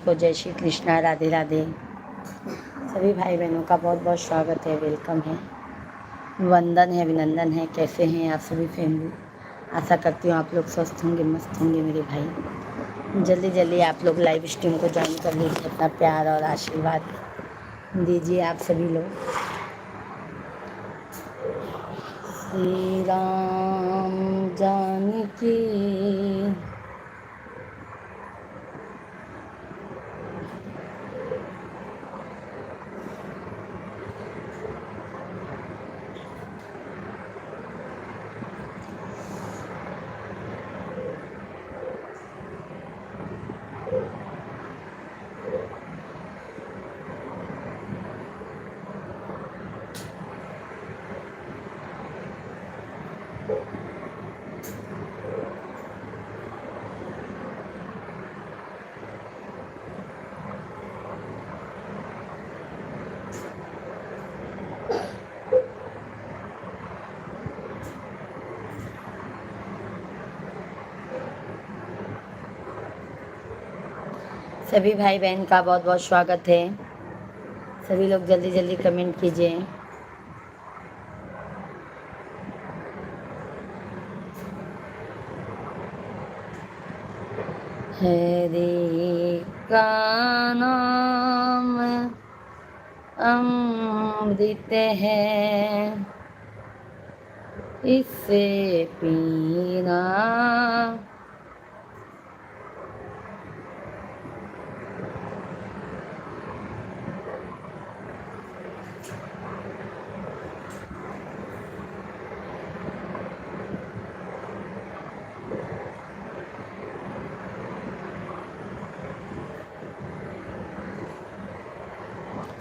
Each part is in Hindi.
को जय श्री कृष्णा, राधे राधे। सभी भाई बहनों का बहुत बहुत स्वागत है, वेलकम है, वंदन है, अभिनंदन है। कैसे हैं आप सभी फैमिली? आशा करती हूँ आप लोग स्वस्थ होंगे, मस्त होंगे मेरे भाई। जल्दी जल्दी आप लोग लाइव स्ट्रीम को ज्वाइन कर लीजिए, अपना प्यार और आशीर्वाद दीजिए आप सभी लोग। श्री राम जानकी सभी भाई बहन का बहुत बहुत स्वागत है। सभी लोग जल्दी जल्दी कमेंट कीजिए। हरे का नाम अमृत है, इससे पीना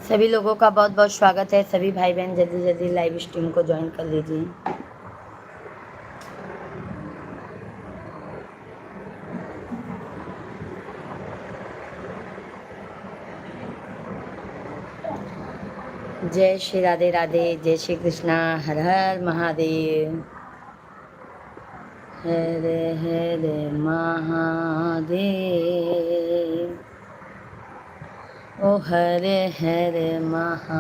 सभी लोगों का बहुत बहुत स्वागत है। सभी भाई बहन जल्दी जल्दी लाइव स्ट्रीम को ज्वाइन कर लीजिए। जय श्री राधे राधे, जय श्री कृष्णा, हर हर महादेव, हर हर महादेव, ओ हर हर महा।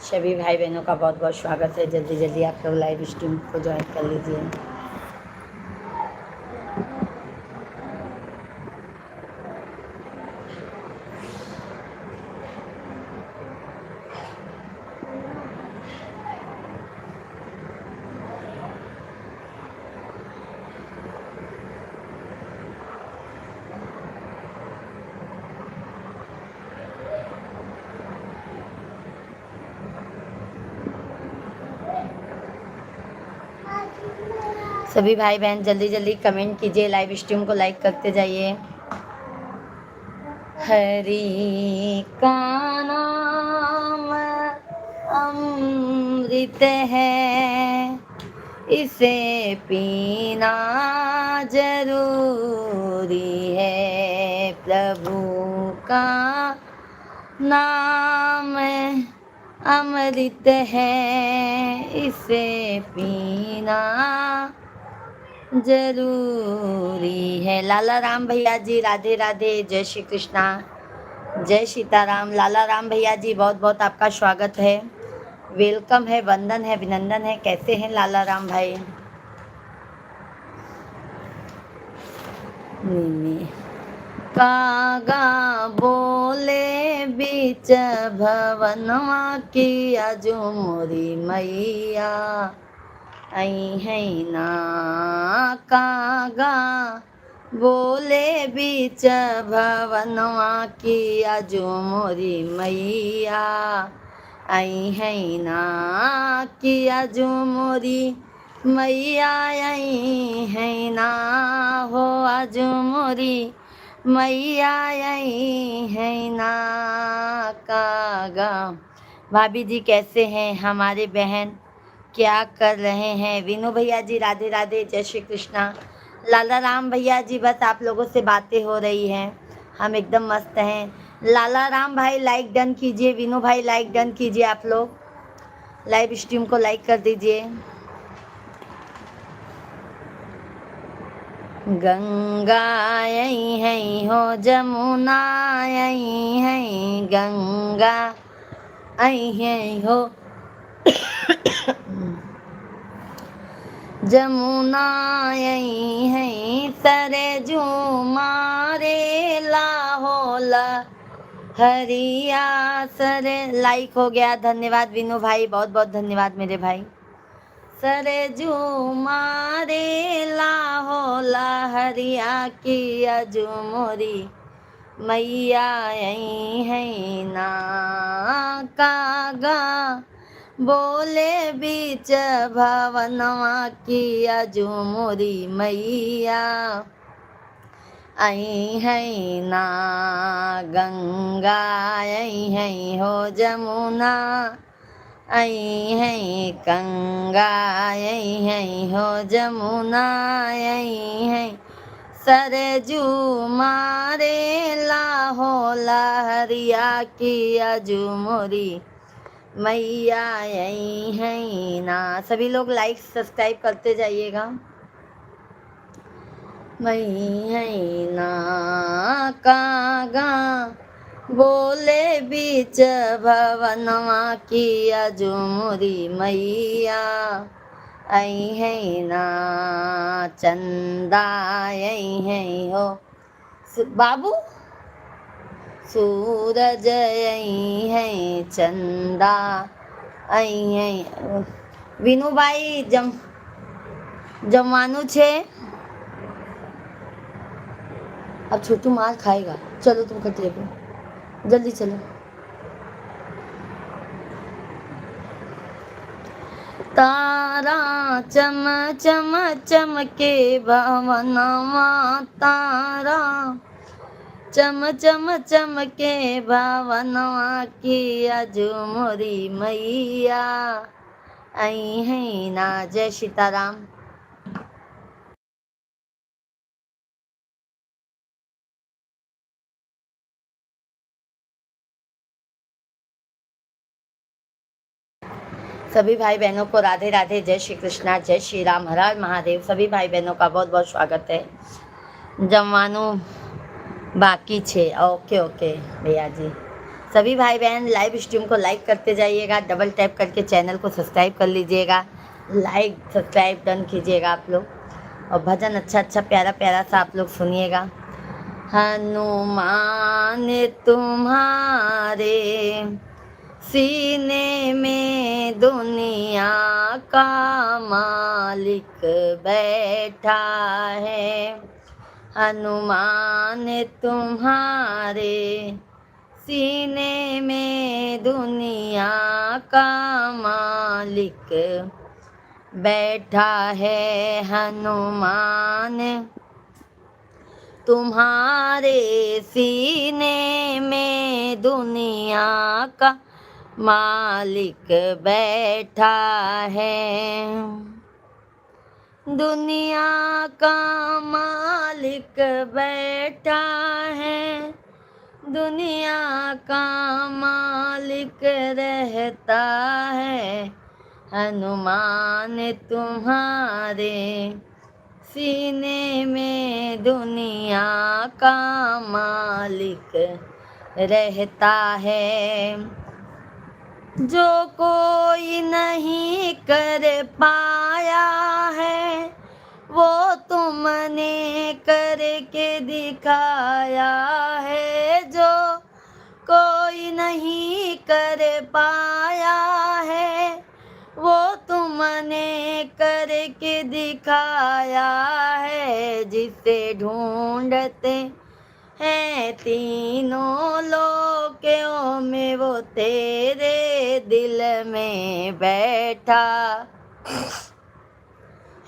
सभी भाई बहनों का बहुत बहुत स्वागत है। जल्दी जल्दी आप लोग लाइव स्ट्रीम को ज्वाइन कर लीजिए। सभी भाई बहन जल्दी जल्दी कमेंट कीजिए, लाइव स्ट्रीम को लाइक करते जाइए। हरि का नाम अमृत है, इसे पीना जरूरी है। प्रभु का नाम अमृत है, इसे पीना जरूरी है। लाला राम भैया जी राधे राधे, जय श्री कृष्णा, जय सीताराम। लाला राम भैया जी बहुत बहुत आपका स्वागत है, वेलकम है, वंदन है, अभिनंदन है। कैसे हैं लाला राम भाई? कागा बोले बीच भवनवा की आजू मोरी मैया आई है ना। कागा बोले बीच भवनवा की आजू मोरी मैया आई है ना, कि आजू मोरी मैया आई है ना, हो आजू मोरी मैया आई है ना। कागा भाभी जी कैसे हैं हमारे बहन, क्या कर रहे हैं? विनू भैया जी राधे राधे, जय श्री कृष्णा। लाला राम भैया जी बस आप लोगों से बातें हो रही हैं, हम एकदम मस्त हैं। लाला राम भाई लाइक डन कीजिए, विनू भाई लाइक डन कीजिए, आप लोग लाइव स्ट्रीम को लाइक कर दीजिए। गंगा यही है हो जमुना यही है गंगा आई है हो जमुना यही है सरजू मारे लाहौला हरिया सरे। लाइक हो गया, धन्यवाद विनू भाई, बहुत बहुत धन्यवाद मेरे भाई। सरजू मारे लाहौला हरिया की अजू मोरी मैया यही है ना कागा बोले बीच भवनवा की अजू मोरी मैया आई है ना गंगा आई है हो जमुना आई है गंगा आई है हो जमुना आई है सरजू मारे लाहौला हरिया की अजू मोरी मैया यही है ना। सभी लोग लाइक सब्सक्राइब करते जाइएगा। मई है ना कागा बोले बीच भवनवा की अजू मोरी मैया आई है ना चंदा यही है हो बाबू सूरज यही है चंदा आई है विनू भाई जमवानु छे। अब छोटू मार खाएगा, चलो तुम खटिया पे जल्दी चलो। तारा चम चम चमके भवनवा तारा चम चम चमके भवनवा की अजू मोरी मैया आई है ना। जय सीताराम। सभी भाई बहनों को राधे राधे, जय श्री कृष्णा, जय श्री राम, हर हर महादेव। सभी भाई बहनों का बहुत बहुत स्वागत है। जमवानु बाकी छे, ओके ओके भैया जी। सभी भाई बहन लाइव स्ट्रीम को लाइक करते जाइएगा, डबल टैप करके चैनल को सब्सक्राइब कर लीजिएगा, लाइक सब्सक्राइब डन कीजिएगा आप लोग। और भजन अच्छा अच्छा प्यारा प्यारा सा आप लोग सुनिएगा। हनुमान तुम्हारे सीने में दुनिया का मालिक बैठा है। हनुमान तुम्हारे सीने में दुनिया का मालिक बैठा है। हनुमान तुम्हारे सीने में दुनिया का मालिक बैठा है। दुनिया का मालिक बैठा है, दुनिया का मालिक रहता है। हनुमान तुम्हारे सीने में दुनिया का मालिक रहता है। जो कोई नहीं कर पाया है वो तुमने करके दिखाया है। जो कोई नहीं कर पाया है वो तुमने करके दिखाया है। जिसे ढूंढते हैं तीनों लोकों में वो तेरे दिल में बैठा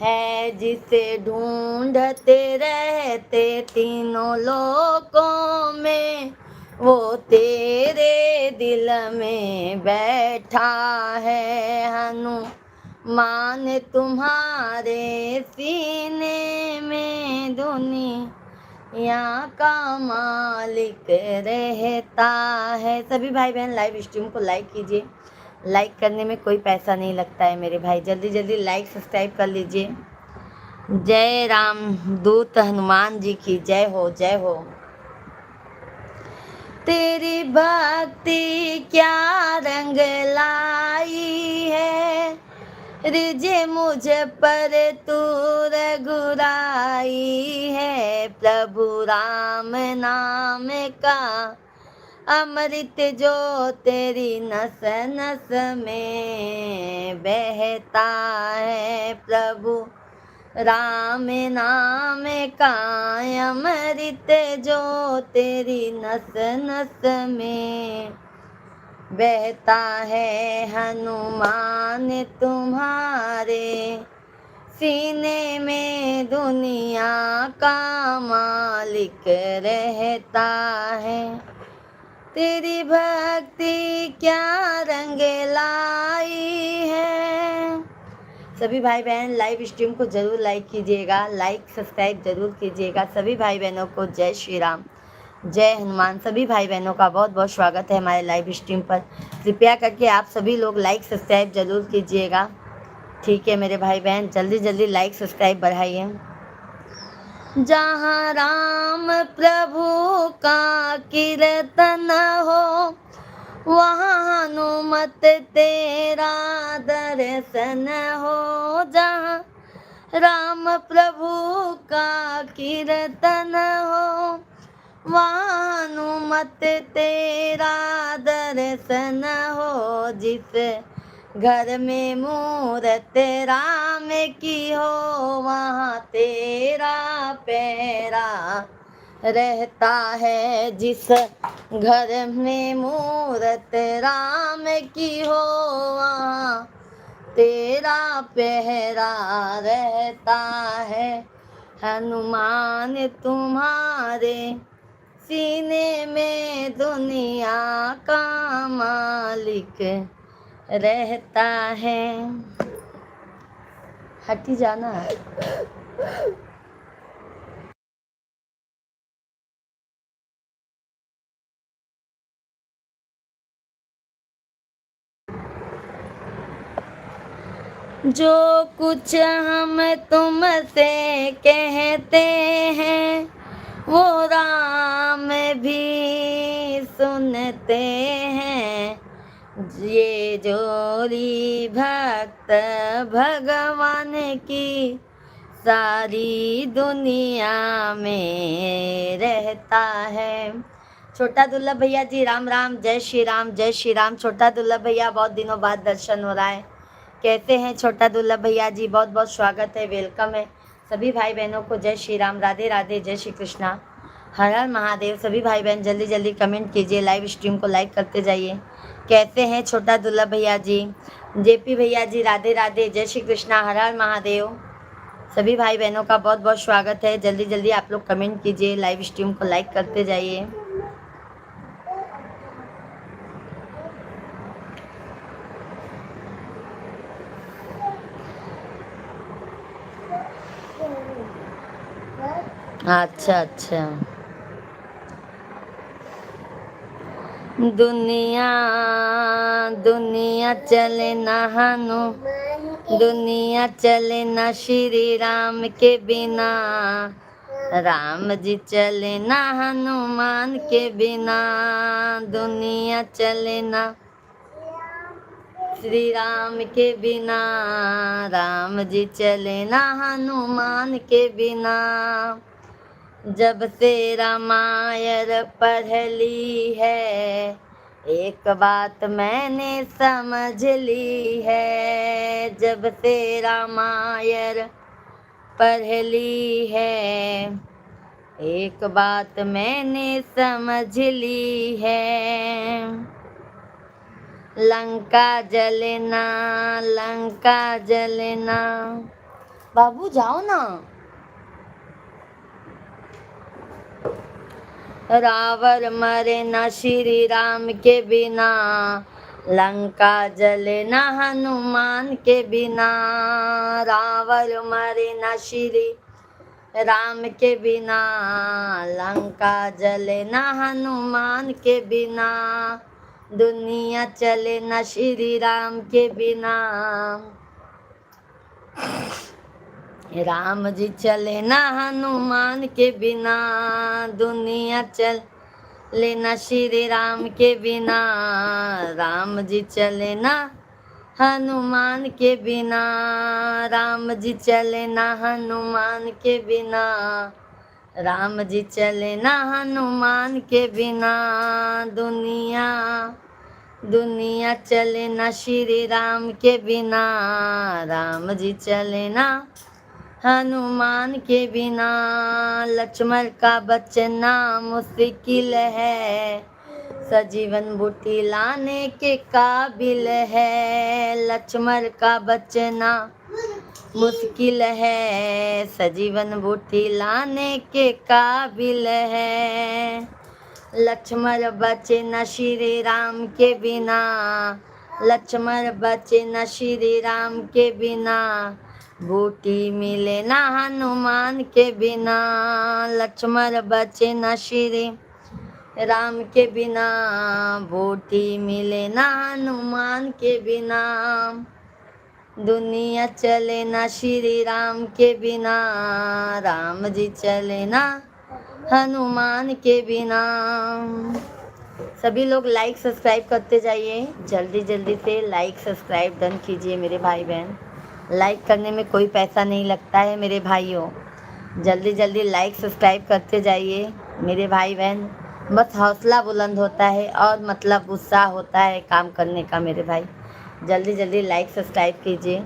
है। जिसे ढूंढते रहते तीनों लोकों में वो तेरे दिल में बैठा है। हनुमान तुम्हारे सीने में दुनिया का मालिक रहता है। सभी भाई बहन लाइव स्ट्रीम को लाइक कीजिए, लाइक करने में कोई पैसा नहीं लगता है मेरे भाई। जल्दी जल्दी लाइक सब्सक्राइब कर लीजिए। जय राम दूत हनुमान जी की जय हो, जय हो। तेरी भक्ति क्या रंग लाई है, रिझे मुझ पर तू रघुराई है। प्रभु राम नाम का अमृत जो तेरी नस नस में बहता है। प्रभु राम नाम का अमृत जो तेरी नस नस में बहता है। हनुमान तुम्हारे सीने में दुनिया का मालिक रहता है। तेरी भक्ति क्या रंग लाई है। सभी भाई बहन लाइव स्ट्रीम को जरूर लाइक कीजिएगा, लाइक सब्सक्राइब जरूर कीजिएगा। सभी भाई बहनों को जय श्री राम, जय हनुमान। सभी भाई बहनों का बहुत बहुत स्वागत है हमारे लाइव स्ट्रीम पर। कृपया करके आप सभी लोग लाइक सब्सक्राइब जरूर कीजिएगा, ठीक है मेरे भाई बहन। जल्दी जल्दी लाइक सब्सक्राइब बढ़ाइए। जहाँ राम प्रभु का कीर्तन हो, वहाँ हनुमत तेरा दर्शन हो। जहाँ राम प्रभु का कीर्तन हो, वहाँ हनुमत तेरा दर्शन हो। जिस घर में मूरत राम की हो, वहाँ तेरा पैरा रहता है। जिस घर में मूरत राम की हो, वहाँ तेरा पहरा रहता है। हनुमान तुम्हारे सीने में दुनिया का मालिक रहता है। हटी जाना। जो कुछ हम तुमसे कहते हैं, वो राम भी सुनते हैं। ये जोरी भक्त भगवान की सारी दुनिया में रहता है। छोटा दुर्लभ भैया जी राम राम, जय श्री राम, जय श्री राम। छोटा दुर्लभ भैया बहुत दिनों बाद दर्शन हो रहा है। कैसे हैं छोटा दुर्लभ भैया जी? बहुत बहुत स्वागत है, वेलकम है। सभी भाई बहनों को जय श्री राम, राधे राधे, जय श्री कृष्णा, हर हर महादेव। सभी भाई बहन जल्दी जल्दी कमेंट कीजिए, लाइव स्ट्रीम को लाइक करते जाइए। कैसे हैं छोटा दुर्लभ भैया जी? जेपी भैया जी राधे राधे, जय श्री कृष्णा, हर हर महादेव। सभी भाई बहनों का बहुत बहुत स्वागत है। जल्दी जल्दी आप लोग कमेंट कीजिए, लाइव स्ट्रीम को लाइक करते जाइए। अच्छा अच्छा। दुनिया दुनिया चले ना हनु, दुनिया चले ना श्री राम के बिना। राम जी चले ना हनुमान के बिना। दुनिया चले ना श्री राम के बिना। राम जी चले ना हनुमान के बिना। जब से रामायण पढ़ ली है, एक बात मैंने समझ ली है। जब से रामायण पढ़ ली है, एक बात मैंने समझ ली है। लंका जलना, लंका जलना। बाबू जाओ ना। रावण मरे न श्री राम के बिना। लंका जले न हनुमान के बिना। रावण मरे न श्री राम के बिना। लंका जले न हनुमान के बिना। दुनिया चले न श्री राम के बिना। राम जी चले ना हनुमान के बिना, दुनिया चल लेना श्री राम के बिना। राम जी चले ना हनुमान के बिना, राम जी चले ना हनुमान के बिना। राम जी चले ना हनुमान के बिना, दुनिया दुनिया चले ना श्री राम के बिना। राम जी चले ना हनुमान के बिना। लक्ष्मण का बचना मुश्किल है, सजीवन बूटी लाने के काबिल है। लक्ष्मण का बचना मुश्किल है, सजीवन बूटी लाने के काबिल है। लक्ष्मण बचे न श्री राम के बिना, लक्ष्मण बचे न श्री राम के बिना। बूटी मिले ना हनुमान के बिना, लक्ष्मण बचे न श्री राम के बिना। बूटी मिले ना हनुमान के बिना, दुनिया चले ना श्री राम के बिना। राम जी चले ना हनुमान के बिना। सभी लोग लाइक सब्सक्राइब करते जाइए, जल्दी जल्दी से लाइक सब्सक्राइब डन कीजिए मेरे भाई बहन। लाइक करने में कोई पैसा नहीं लगता है मेरे भाइयों, जल्दी जल्दी लाइक सब्सक्राइब करते जाइए मेरे भाई बहन। बस हौसला बुलंद होता है और मतलब उत्साह होता है काम करने का मेरे भाई। जल्दी जल्दी लाइक सब्सक्राइब कीजिए।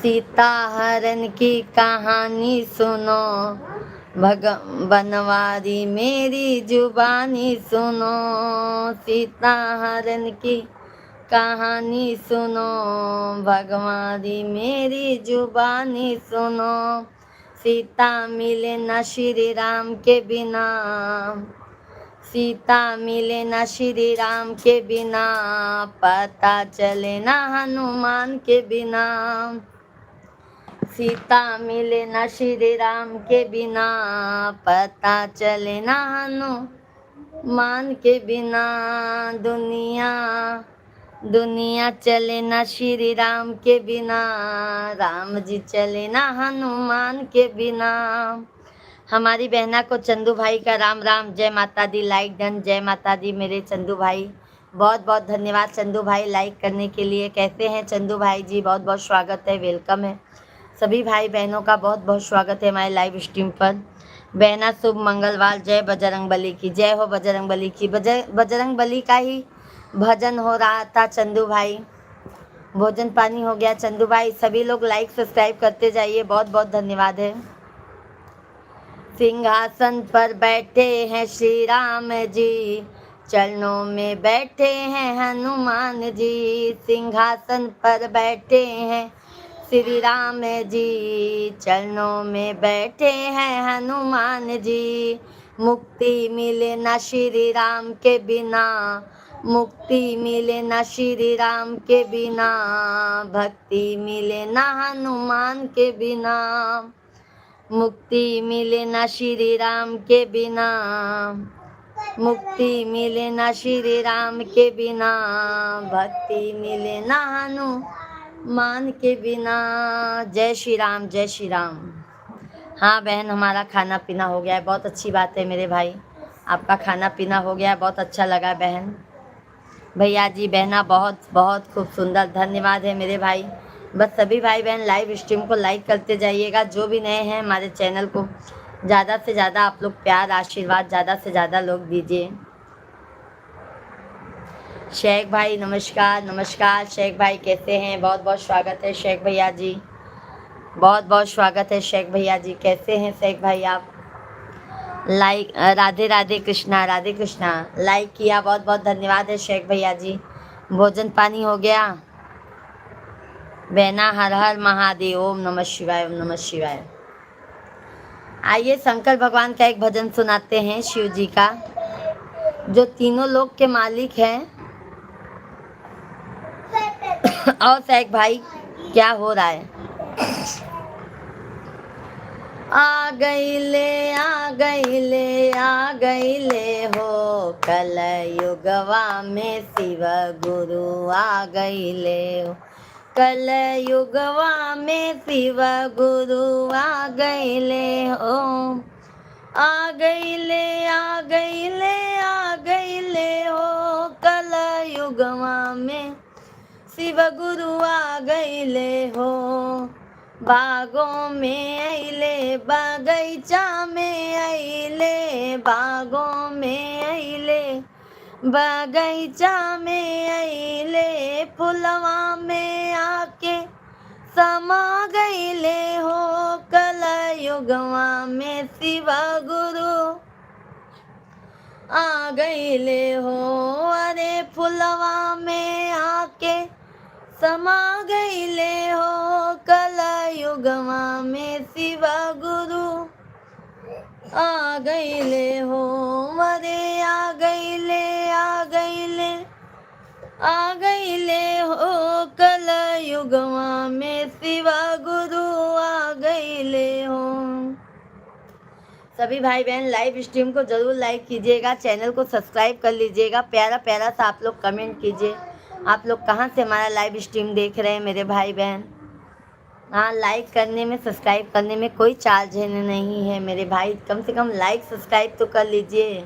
सीता हरण की कहानी सुनो, बनवारी मेरी जुबानी सुनो। सीता हरण की कहानी सुनो, भगवारी मेरी जुबानी सुनो। सीता मिले न श्री राम के बिना, सीता मिले न श्री राम के बिना। पता चले न हनुमान के बिना, सीता मिले न श्री राम के बिना। पता चले न हनुमान के बिना। दुनिया दुनिया चले न श्री राम के बिना, राम जी चले न हनुमान के बिना। हमारी बहना को चंदू भाई का राम राम, जय माता दी, लाइक डन, जय माता दी मेरे चंदू भाई। बहुत बहुत धन्यवाद चंदू भाई लाइक करने के लिए। कैसे हैं चंदू भाई जी? बहुत बहुत स्वागत है, वेलकम है। सभी भाई बहनों का बहुत बहुत स्वागत है हमारे लाइव स्ट्रीम पर। बहना शुभ मंगलवार, जय बजरंग बली की, जय हो बजरंग बली की। बजरंग बली का ही भजन हो रहा था चंदू भाई। भोजन पानी हो गया चंदू भाई? सभी लोग लाइक सब्सक्राइब करते जाइए, बहुत बहुत धन्यवाद है। सिंहासन पर बैठे हैं श्री राम जी, चरणों में बैठे हैं हनुमान जी। सिंहासन पर बैठे हैं श्री राम जी, चरणों में बैठे हैं हनुमान जी। मुक्ति मिले न श्री राम के बिना, मुक्ति मिले न श्री राम के बिना। भक्ति मिले न हनुमान के बिना, मुक्ति मिले न श्री राम के बिना। मुक्ति मिले न श्री राम के बिना, भक्ति मिले न हनुमान के बिना। जय श्री राम, जय श्री राम। हाँ बहन, हमारा खाना पीना हो गया है, बहुत अच्छी बात है मेरे भाई। आपका खाना पीना हो गया है, बहुत अच्छा लगा बहन। भैया जी, बहना बहुत बहुत खूब सुंदर, धन्यवाद है मेरे भाई। बस सभी भाई बहन लाइव स्ट्रीम को लाइक करते जाइएगा। जो भी नए हैं हमारे चैनल को ज़्यादा से ज़्यादा आप लोग प्यार आशीर्वाद ज़्यादा से ज़्यादा लोग दीजिए। शेख भाई नमस्कार, नमस्कार शेख भाई, कैसे हैं? बहुत बहुत स्वागत है शेख भैया जी, बहुत बहुत स्वागत है शेख भैया जी। कैसे हैं शेख भाई आप? लाइक, राधे राधे कृष्णा, राधे कृष्णा, लाइक किया, बहुत बहुत धन्यवाद है शेख भैया जी। भोजन पानी हो गया? बहना हर हर महादेव, ओम नमः शिवाय, ओम नमः शिवाय। आइए शंकर भगवान का एक भजन सुनाते हैं, शिव जी का, जो तीनों लोक के मालिक हैं। और शेख भाई क्या हो रहा है? आ गईले आ गईले आ गईले हो, कल युगवा में शिव गुरु आ गईले हो। कल युगवा में शिव गुरु आ गईले हो, आ गईले आ गईले आ गईले हो, कल युगवा में शिव गुरु आ गईले हो। बागों में अइले बगैचा में अइले, बागों में अइले बगैचा में अइले, फुलवा में आके समा गईले हो, कल युगवा में शिव गुरु आ गईले हो। अरे फुलवा में आके समा गईले हो, कल युगवा में शिव गुरु आ गईले हो। अरे आ गईले आ गईले आ गईले हो, कल युगवा में शिव गुरु आ गईले हो। सभी भाई बहन लाइव स्ट्रीम को जरूर लाइक कीजिएगा, चैनल को सब्सक्राइब कर लीजिएगा, प्यारा प्यारा सा आप लोग कमेंट कीजिए। आप लोग कहाँ से हमारा लाइव स्ट्रीम देख रहे हैं मेरे भाई बहन। हाँ, लाइक करने में सब्सक्राइब करने में कोई चार्ज नहीं है मेरे भाई, कम से कम लाइक सब्सक्राइब तो कर लीजिए।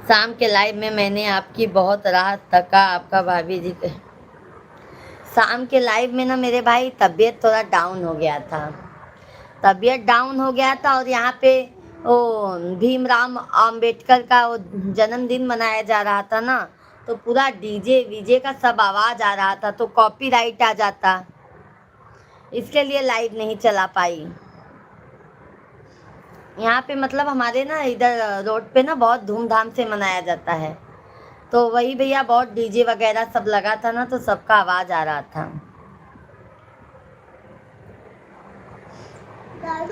शाम के लाइव में मैंने आपकी बहुत राहत थका आपका भाभी जी के। शाम के लाइव में ना मेरे भाई तबीयत थोड़ा डाउन हो गया था, तबीयत डाउन हो गया था। और यहाँ पे वो भीमराव अंबेडकर का वो जन्मदिन मनाया जा रहा था ना, तो पूरा डीजे वीजे का सब आवाज़ आ रहा था, तो कॉपीराइट आ जाता, इसके लिए लाइव नहीं चला पाई। यहाँ पे मतलब हमारे ना इधर रोड पे ना बहुत धूमधाम से मनाया जाता है, तो वही भैया बहुत डीजे वगैरह सब लगा था ना, तो सबका आवाज़ आ रहा था।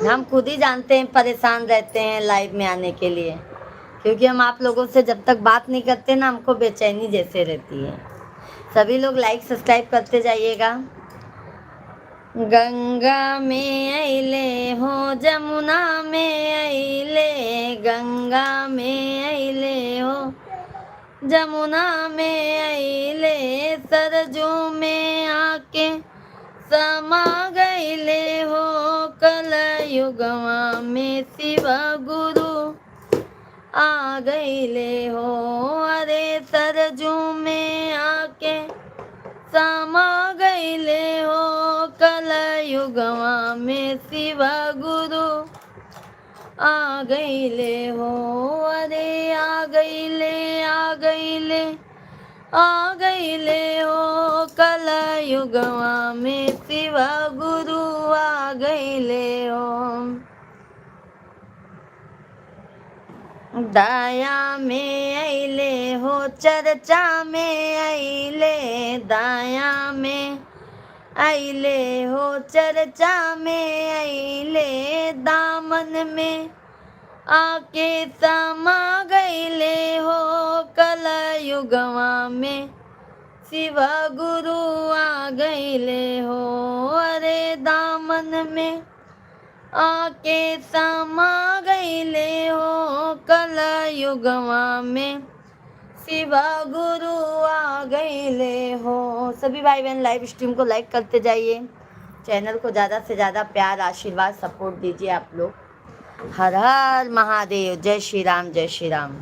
हम खुद ही जानते हैं, परेशान रहते हैं लाइव में आने के लिए, क्योंकि हम आप लोगों से जब तक बात नहीं करते ना, हमको बेचैनी जैसे रहती है। सभी लोग लाइक सब्सक्राइब करते जाइएगा। गंगा में अइले हो, जमुना में अइले, गंगा में अइले हो, जमुना में अइले, सरजू में आके समा गईले हो, कल युगवा में शिव गुरु आ गईले हो। अरे सरजू में आके समा गईले हो, कल युगवा में शिव गुरु आ गईले हो। अरे आ गईले आ गईले आ गईले हो, कल युगवा में शिव गुरु आ गईले हो। दाया में अइले हो, चर्चा में अइले, दाया में अइले हो, चर्चा में अइले, दामन में आके समा गईले हो, कल युगवा में शिव गुरु आ गईले हो। अरे दामन में आके समा गईले हो, कल युगवा में शिव गुरु आ गईले हो। सभी भाई बहन लाइव स्ट्रीम को लाइक करते जाइए, चैनल को ज़्यादा से ज़्यादा प्यार आशीर्वाद सपोर्ट दीजिए आप लोग। हर हर महादेव, जय श्री राम, जय श्री राम।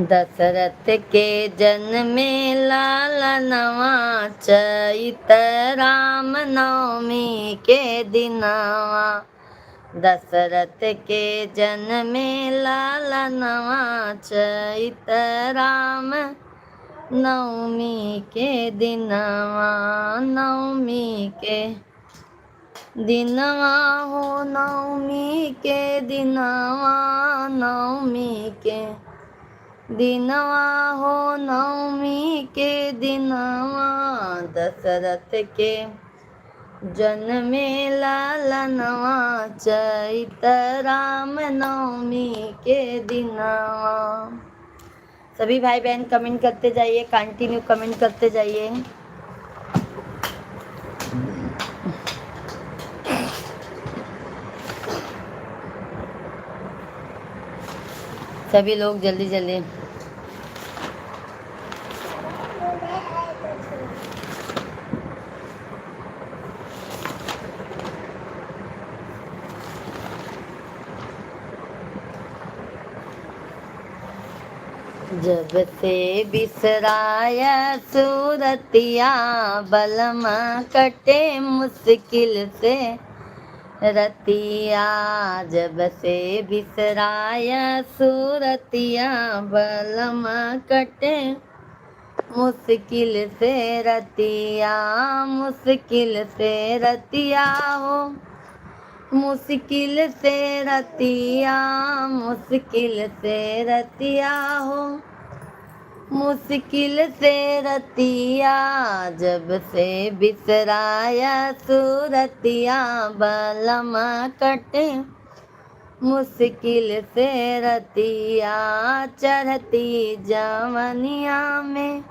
दशरथ के जन्मे लालनवा, चैत राम नवमी के दिनवा। दशरथ के जन्मे लालनवा, चैत राम नवमी के दिनवा। नवमी के दिनवा हो, नवमी के दिनवा, नवमी के दिनवा हो, नवमी के दिनवा। दशरथ के जन्मे लालनवा, चैत राम नवमी के दिनवा। सभी भाई बहन कमेंट करते जाइए, कंटिन्यू कमेंट करते जाइए। सभी लोग जल्दी जल्दी। जब से बिसराया सूरतिया बलम कटे मुश्किल से रतिया। जब से बिसराया सूरतिया बलम कटे मुश्किल से रतिया। मुश्किल से रतिया हो, मुश्किल से रतिया, मुश्किल से रतिया हो, मुश्किल से रतिया। जब से बिसराया सूरतिया बलम कटे मुश्किल से रतिया। चढ़ती जवनिया में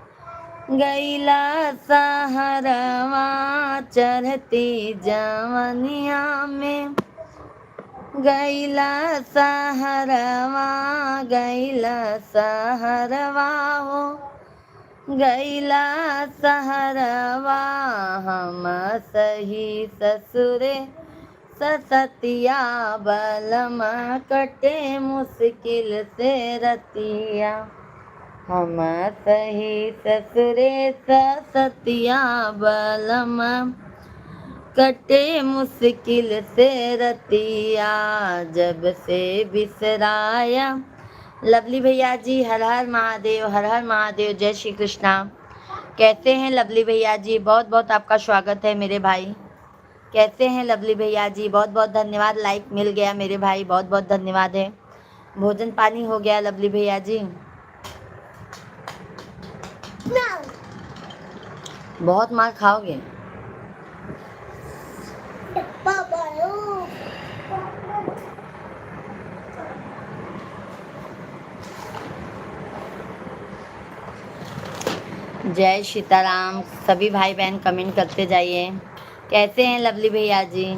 गैला सहरवा, चढ़ती जवनिया में गैला सहरवा, गैला सहरवा हो, गैला सहरवा। हम सही ससुरे ससतिया बलम कटे मुश्किल से रतिया। हम सही ससुरे ससतिया बलम कटे मुश्किल से रतिया। जब से बिसराया। लवली भैया जी हर हर महादेव, हर हर महादेव, जय श्री कृष्णा। कैसे हैं लवली भैया जी? बहुत बहुत आपका स्वागत है मेरे भाई। कैसे हैं लवली भैया जी? बहुत बहुत धन्यवाद, लाइक मिल गया मेरे भाई, बहुत बहुत धन्यवाद है। भोजन पानी हो गया लवली भैया जी? बहुत मार खाओगे। जय सीताराम। सभी भाई बहन कमेंट करते जाइए। कैसे हैं लवली भैया जी?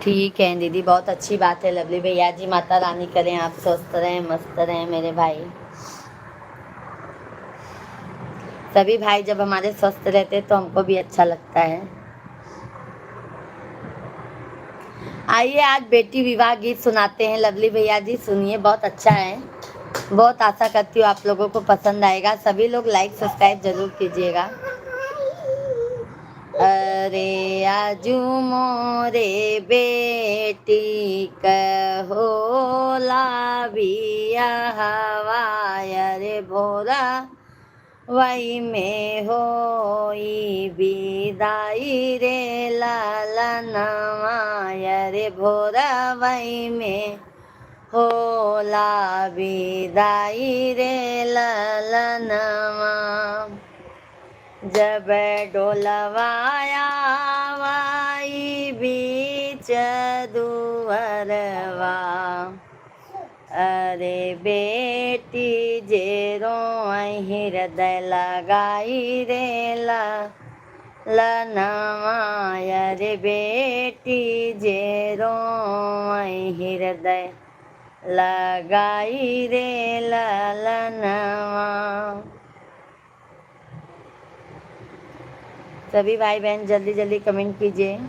ठीक है दीदी, बहुत अच्छी बात है लवली भैया जी। माता रानी करें आप स्वस्थ रहें, मस्त रहें मेरे भाई। सभी भाई जब हमारे स्वस्थ रहते तो हमको भी अच्छा लगता है। आइए आज बेटी विवाह गीत सुनाते हैं लवली भैया जी, सुनिए, बहुत अच्छा है। बहुत आशा करती हूँ आप लोगों को पसंद आएगा। सभी लोग लाइक सब्सक्राइब जरूर कीजिएगा। अरे आजू मोरे बेटी कहो लाबिया हवाय रे भोरा वही में होई विदाई रे लालनवाय रे भोरा वही में होला विदाई रे लालनवा। जब डोलवाया वाई बीच दुअरवा, अरे बेटी जे रोई हृदय लगाई रे लनवा। अरे बेटी जे रोई हृदय लगाई रे ललनवा। सभी भाई बहन जल्दी जल्दी कमेंट कीजिए।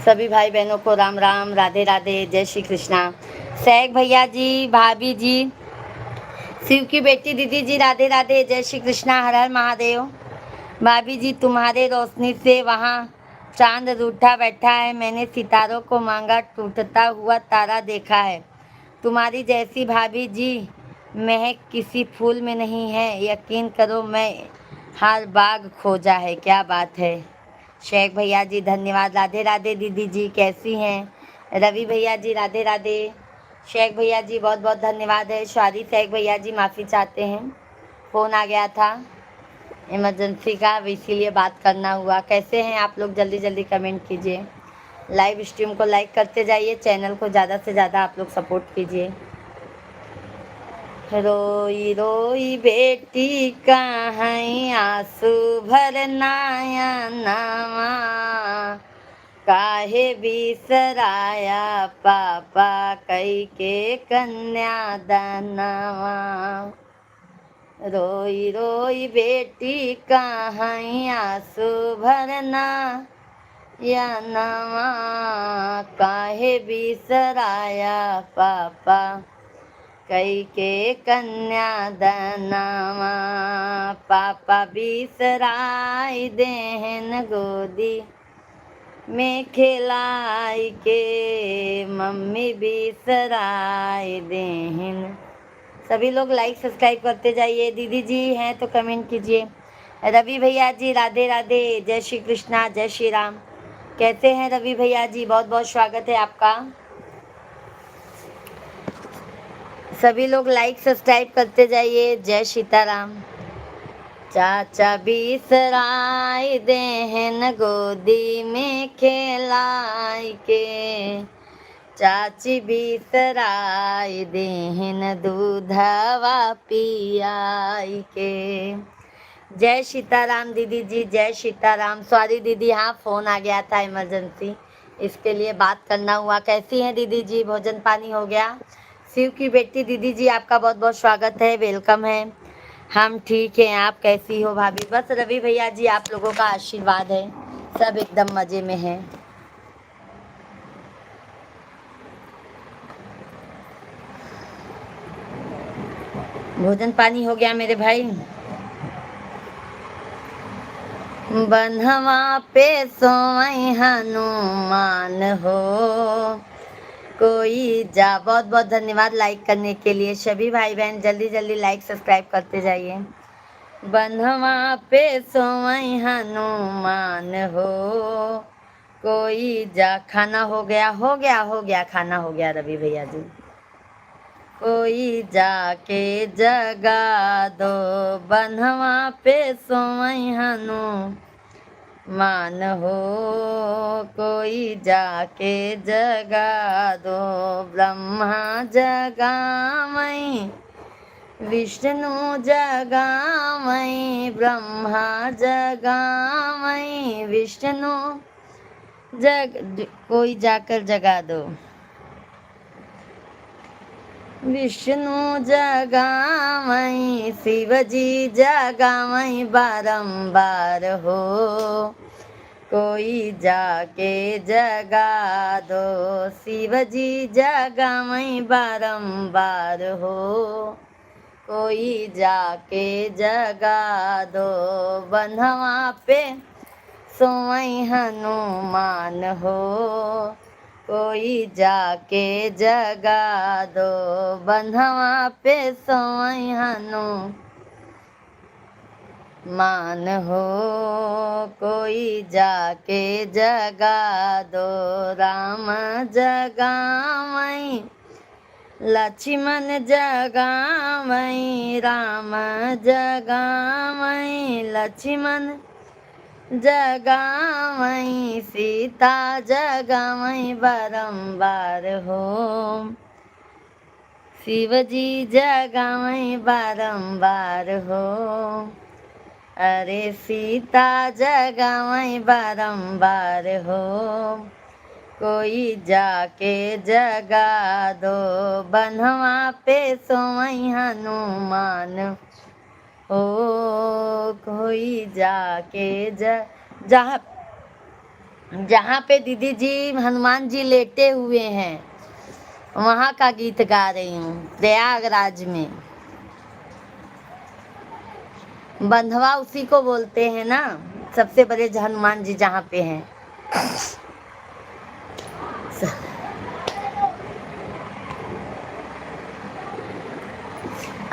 सभी भाई बहनों को राम राम, राधे राधे, जय श्री कृष्णा। सैक भैया जी, भाभी जी, शिव की बेटी दीदी जी, राधे राधे, जय श्री कृष्णा, हर हर महादेव। भाभी जी, तुम्हारे रोशनी से वहाँ चांद रूठा बैठा है, मैंने सितारों को मांगा, टूटता हुआ तारा देखा है। तुम्हारी जैसी भाभी जी महक किसी फूल में नहीं है, यकीन करो मैं हर बाग खोजा है। क्या बात है। शेख भैया जी धन्यवाद, राधे राधे दीदी जी, कैसी हैं। रवि भैया जी राधे राधे। शेख भैया जी बहुत बहुत धन्यवाद है। शादी शेख भैया जी माफ़ी चाहते हैं, फ़ोन आ गया था इमरजेंसी का, इसीलिए बात करना हुआ। कैसे हैं आप लोग, जल्दी जल्दी कमेंट कीजिए, लाइव स्ट्रीम को लाइक करते जाइए, चैनल को ज़्यादा से ज़्यादा आप लोग सपोर्ट कीजिए। रोई रोई बेटी कहाँ आंसू भरनाया नवा, काहे बिसराया पापा कई के कन्यादानवा। रोई रोई बेटी कहाँ आंसू भरना या नवा, काहे बिसराया पापा कई के कन्यादानवा। पापा बिसराई देहन गोदी में खिलाई के, मम्मी बिसराई देहन। सभी लोग लाइक सब्सक्राइब करते जाइए। दीदी जी हैं तो कमेंट कीजिए। रवि भैया जी राधे राधे, जय श्री कृष्णा, जय श्री राम। कैसे हैं रवि भैया जी, बहुत बहुत स्वागत है आपका। सभी लोग लाइक सब्सक्राइब करते जाइए। जय सीताराम। चाचा बिसराई देहन गोदी में खेलाई के, चाची बिसराई देहन दूधवा पियाई के। जय सीताराम दीदी जी, जय सीताराम। सॉरी दीदी, हाँ फ़ोन आ गया था इमरजेंसी, इसके लिए बात करना हुआ। कैसी हैं दीदी जी, भोजन पानी हो गया। शिव की बेटी दीदी जी, आपका बहुत बहुत स्वागत है, वेलकम है। हम ठीक हैं, आप कैसी हो भाभी। बस रवि भैया जी आप लोगों का आशीर्वाद है, सब एकदम मज़े में है। भोजन पानी हो गया मेरे भाई। बन्हवा पे सोई हनुमान हो कोई जा। बहुत बहुत धन्यवाद लाइक करने के लिए सभी भाई बहन, जल्दी जल्दी लाइक सब्सक्राइब करते जाइए। बन्हवा पे सोई हनुमान हो कोई जा। खाना हो गया, हो गया, हो गया, खाना हो गया रवि भैया जी। कोई जाके जगा दो, बन्हवा पे सोई हनुमान हो कोई जाके जगा दो। ब्रह्मा जगावई, विष्णु जगावई, ब्रह्मा जगावई, विष्णु कोई जाकर जगा दो। विष्णु जगावई, शिवजी जगावई बारंबार हो कोई जाके जगा दो। शिवजी जगावई बारंबार हो कोई जाके जगा दो। बन्हवा पे सोई हनुमान हो कोई जाके जगा दो। बन्हवा पे सोई हनुमान हो कोई जाके जगा दो। राम जगावई, लक्ष्मण जगावई, राम जगावई, लक्ष्मण जगावई, सीता जगावई बारंबार हो शिवजी जगावई बारंबार हो। अरे सीता जगावई बारंबार हो कोई जाके जगा दो। बन्हवा पे सोई हनुमान हो कोई जाके जहाँ जहाँ पे दीदी जी हनुमान जी लेटे हुए हैं वहाँ का गीत गा रही हूँ, प्रयागराज में। बंधवा उसी को बोलते हैं ना, सबसे बड़े हनुमान जी जहाँ पे हैं।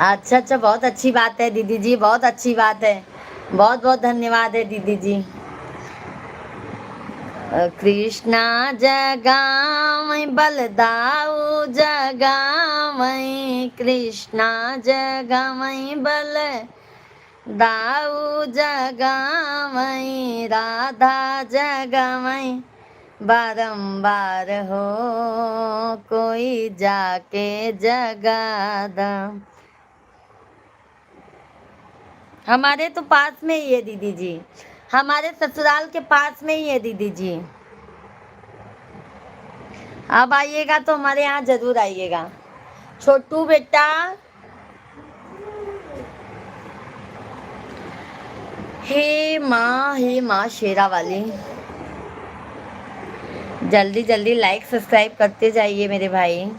अच्छा अच्छा, बहुत अच्छी बात है दीदी जी, बहुत अच्छी बात है। बहुत बहुत धन्यवाद है दीदी जी। कृष्णा जगावै बलदाऊ जगावै, कृष्णा जगावै बल दाऊ जगावै, राधा जगावै बारंबार हो, कोई जाके जगा दा। हमारे तो पास में ही है दीदी जी, हमारे ससुराल के पास में ही है दीदी जी। अब आइएगा तो हमारे यहाँ जरूर आइएगा। छोटू बेटा, हे माँ शेरा वाली, जल्दी जल्दी लाइक सब्सक्राइब करते जाइए मेरे भाई।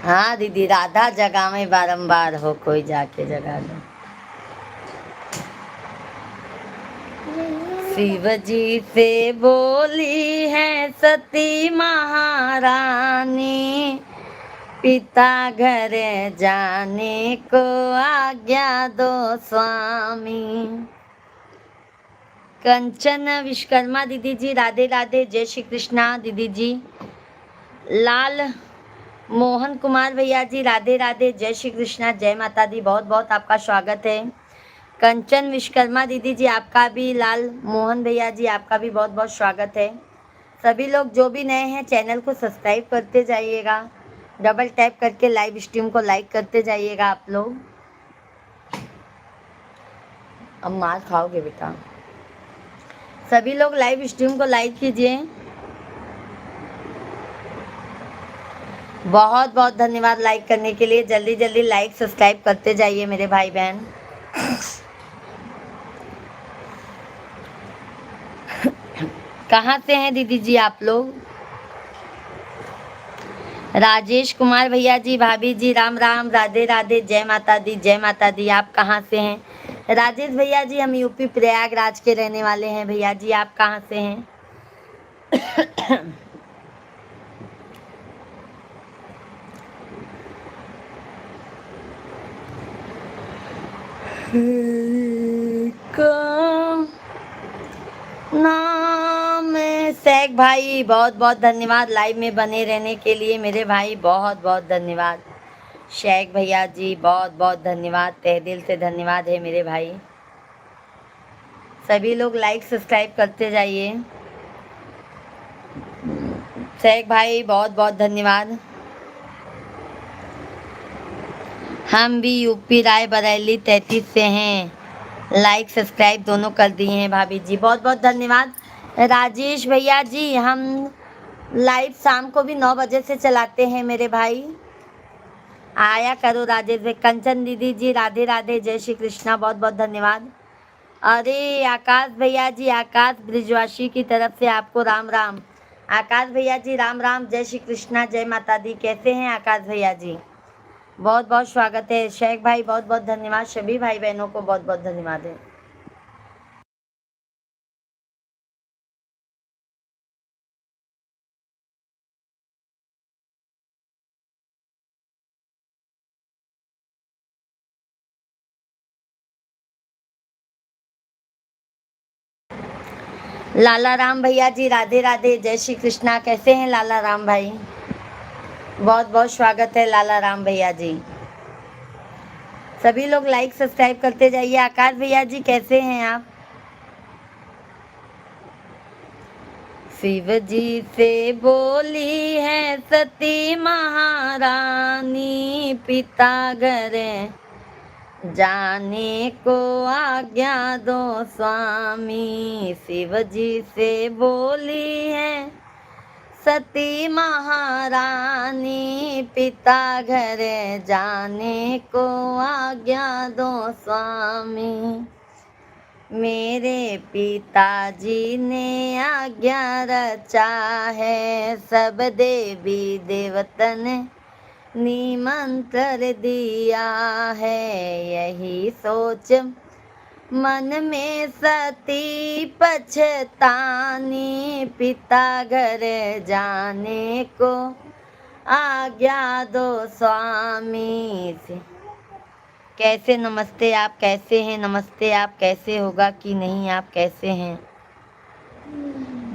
हाँ दीदी, राधा जगह में बारंबार हो, कोई जाके जगा दो। शिव जी से बोली है सती महारानी, पिता घर जाने को आज्ञा दो स्वामी। कंचन विश्वकर्मा दीदी जी राधे राधे, जय श्री कृष्णा दीदी जी। लाल मोहन कुमार भैया जी राधे राधे, जय श्री कृष्णा, जय माता दी, बहुत बहुत आपका स्वागत है। कंचन विश्वकर्मा दीदी जी आपका भी, लाल मोहन भैया जी आपका भी बहुत बहुत स्वागत है। सभी लोग जो भी नए हैं चैनल को सब्सक्राइब करते जाइएगा, डबल टैप करके लाइव स्ट्रीम को लाइक करते जाइएगा आप लोग। अब मार खाओगे बेटा। सभी लोग लाइव स्ट्रीम को लाइक कीजिए। बहुत बहुत धन्यवाद लाइक करने के लिए। जल्दी जल्दी लाइक सब्सक्राइब करते जाइए मेरे भाई बहन। कहाँ से हैं दीदी जी आप लोग? राजेश कुमार भैया जी, भाभी जी, राम राम, राधे राधे, जय माता दी, जय माता दी। आप कहाँ से हैं? राजेश भैया जी हम यूपी प्रयागराज के रहने वाले हैं। भैया जी आप कहाँ से हैं? नाम शेख भाई, बहुत बहुत धन्यवाद लाइव में बने रहने के लिए मेरे भाई, बहुत बहुत धन्यवाद। शेख भैया जी बहुत बहुत धन्यवाद, तहे दिल से धन्यवाद है मेरे भाई। सभी लोग लाइक सब्सक्राइब करते जाइए। शेख भाई बहुत बहुत धन्यवाद। हम भी यूपी रायबरेली 33 से हैं। लाइक सब्सक्राइब दोनों कर दिए हैं भाभी जी, बहुत बहुत धन्यवाद। राजेश भैया जी हम लाइव शाम को भी 9 बजे से चलाते हैं मेरे भाई, आया करो राजेश भाई। कंचन दीदी जी राधे राधे, जय श्री कृष्णा, बहुत बहुत धन्यवाद। अरे आकाश भैया जी, आकाश ब्रिजवासी की तरफ से आपको राम राम। आकाश भैया जी राम राम, जय श्री कृष्णा, जय माता दी। कैसे हैं आकाश भैया जी? बहुत बहुत स्वागत है। शेख भाई बहुत बहुत धन्यवाद। सभी भाई बहनों को बहुत बहुत धन्यवाद है। लाला राम भैया जी राधे राधे, जय श्री कृष्णा। कैसे हैं लाला राम भाई? बहुत बहुत स्वागत है लाला राम भैया जी। सभी लोग लाइक सब्सक्राइब करते जाइए। आकाश भैया जी कैसे हैं आप? शिव जी से बोली है सती महारानी, पिता घर जाने को आज्ञा दो स्वामी। शिव जी से बोली है सती महारानी पिता घर जाने को आज्ञा दो स्वामी। मेरे पिताजी ने आज्ञा रचा है, सब देवी देवतन निमंत्रण दिया है। यही सोच मन में सती पछतानी, पिता घर जाने को आज्ञा दो स्वामी। कैसे नमस्ते, आप कैसे हैं? नमस्ते, आप कैसे होगा कि नहीं, आप कैसे हैं?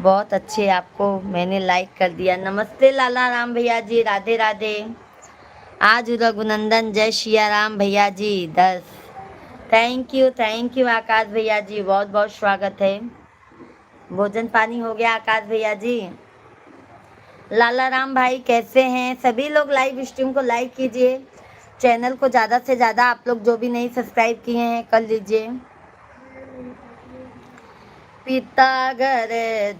बहुत अच्छे, आपको मैंने लाइक कर दिया। नमस्ते लाला राम भैया जी, राधे राधे। आज रघुनंदन जय शिया राम भैया जी 10। थैंक यू आकाश भैया जी, बहुत बहुत स्वागत है। भोजन पानी हो गया आकाश भैया जी? लाला राम भाई कैसे हैं? सभी लोग लाइव स्ट्रीम को लाइक कीजिए, चैनल को ज़्यादा से ज़्यादा आप लोग जो भी नहीं सब्सक्राइब किए हैं कर लीजिए। पिता घर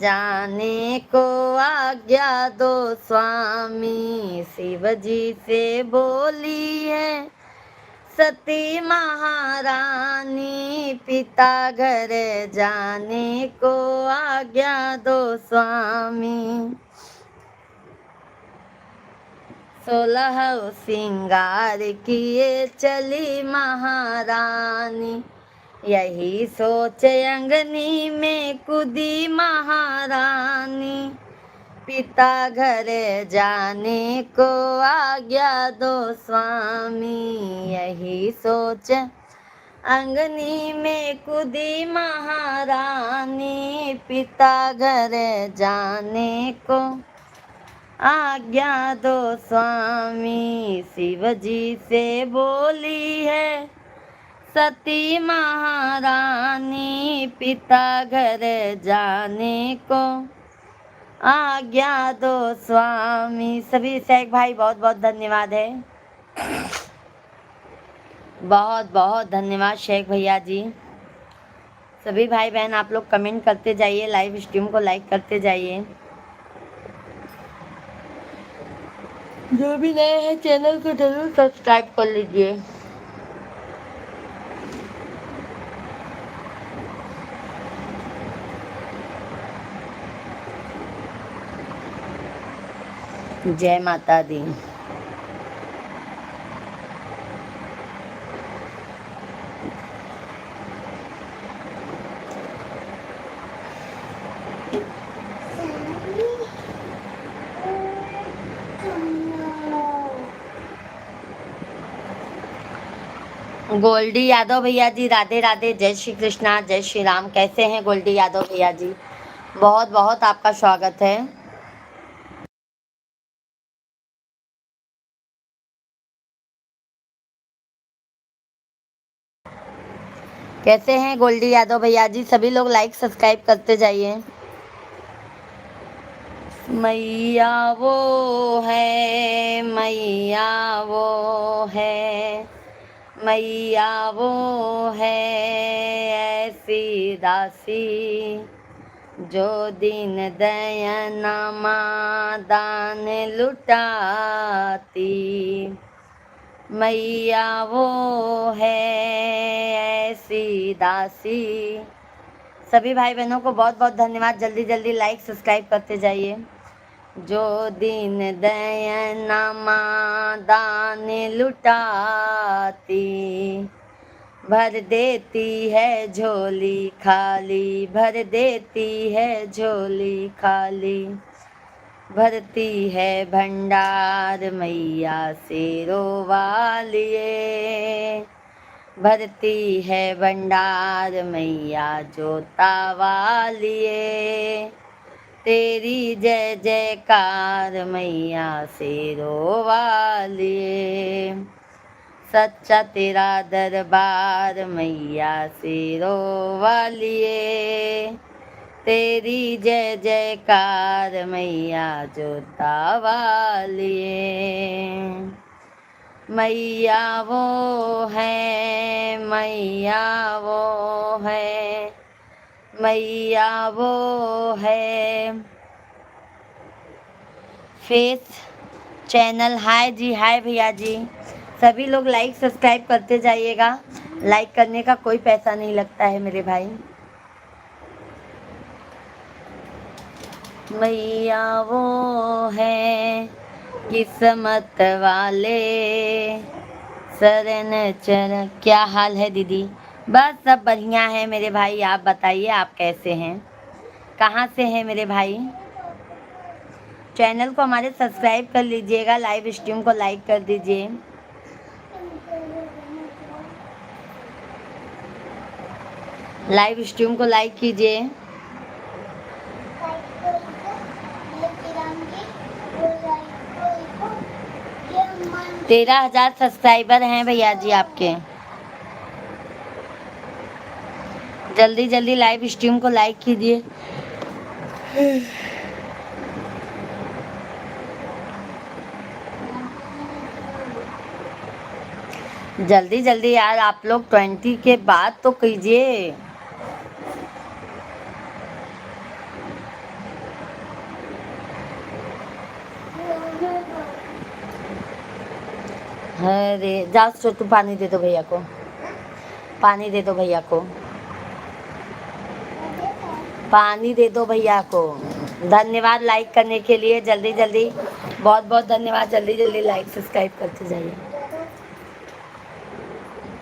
जाने को आज्ञा दो स्वामी, शिव जी से बोली है सती महारानी। पिता घर जाने को आज्ञा दो स्वामी। 16 सिंगार किए चली महारानी, यही सोच अंगनी में कूदी महारानी। पिता घर जाने को आज्ञा दो स्वामी, यही सोच अंगनी में कूदी महारानी। पिता घर जाने को आज्ञा दो स्वामी, शिव जी से बोली है सती महारानी। पिता घर जाने को आज्ञा दो स्वामी। सभी शेख भाई बहुत बहुत धन्यवाद है, बहुत बहुत धन्यवाद शेख भैया जी। सभी भाई बहन आप लोग कमेंट करते जाइए, लाइव स्ट्रीम को लाइक करते जाइए। जो भी नए हैं चैनल को जरूर सब्सक्राइब कर लीजिए। जय माता दी। गोल्डी यादव भैया जी राधे राधे, जय श्री कृष्णा, जय श्री राम। कैसे हैं गोल्डी यादव भैया जी? बहुत बहुत आपका स्वागत है। कैसे हैं गोल्डी यादव भैया जी? सभी लोग लाइक सब्सक्राइब करते जाइए। मैया वो है, मैया वो है, मैया वो है ऐसी दासी, जो दिन दयना माँ दान लुटाती। मैया वो है ऐसी दासी। सभी भाई बहनों को बहुत बहुत धन्यवाद। जल्दी जल्दी लाइक सब्सक्राइब करते जाइए। जो दिन दयना माँ दान लुटाती, भर देती है झोली खाली, भर देती है झोली खाली। भरती है भंडार मैया शेरों वालिए, भरती है भंडार मैया जोता वालिए। तेरी जय जयकार मैया शेरों वालिए। सच्चा तेरा दरबार मैया शेरों वालिए। तेरी जय जयकार मैया जोता वालिए। मैया वो है, मैया वो है, मैया वो है। Face channel. हाय जी, हाय भैया जी। सभी लोग लाइक सब्सक्राइब करते जाइएगा। लाइक करने का कोई पैसा नहीं लगता है मेरे भाई। मैया वो है किस्मत वाले शरण चरण। क्या हाल है दीदी? बस सब बढ़िया है मेरे भाई। आप बताइए, आप कैसे हैं? कहाँ से हैं मेरे भाई? चैनल को हमारे सब्सक्राइब कर लीजिएगा, लाइव स्ट्रीम को लाइक कर दीजिए। लाइव स्ट्रीम को लाइक कीजिए। 13,000 सब्सक्राइबर हैं भैया जी आपके। जल्दी जल्दी लाइव स्ट्रीम को लाइक कीजिए। जल्दी जल्दी यार, आप लोग 20 के बाद तो कीजिए। अरे जाओ छोटू, पानी दे दो भैया को, पानी दे दो भैया को, पानी दे दो भैया को। धन्यवाद लाइक करने के लिए। जल्दी जल्दी, बहुत बहुत धन्यवाद। जल्दी जल्दी लाइक सब्सक्राइब करते जाइए।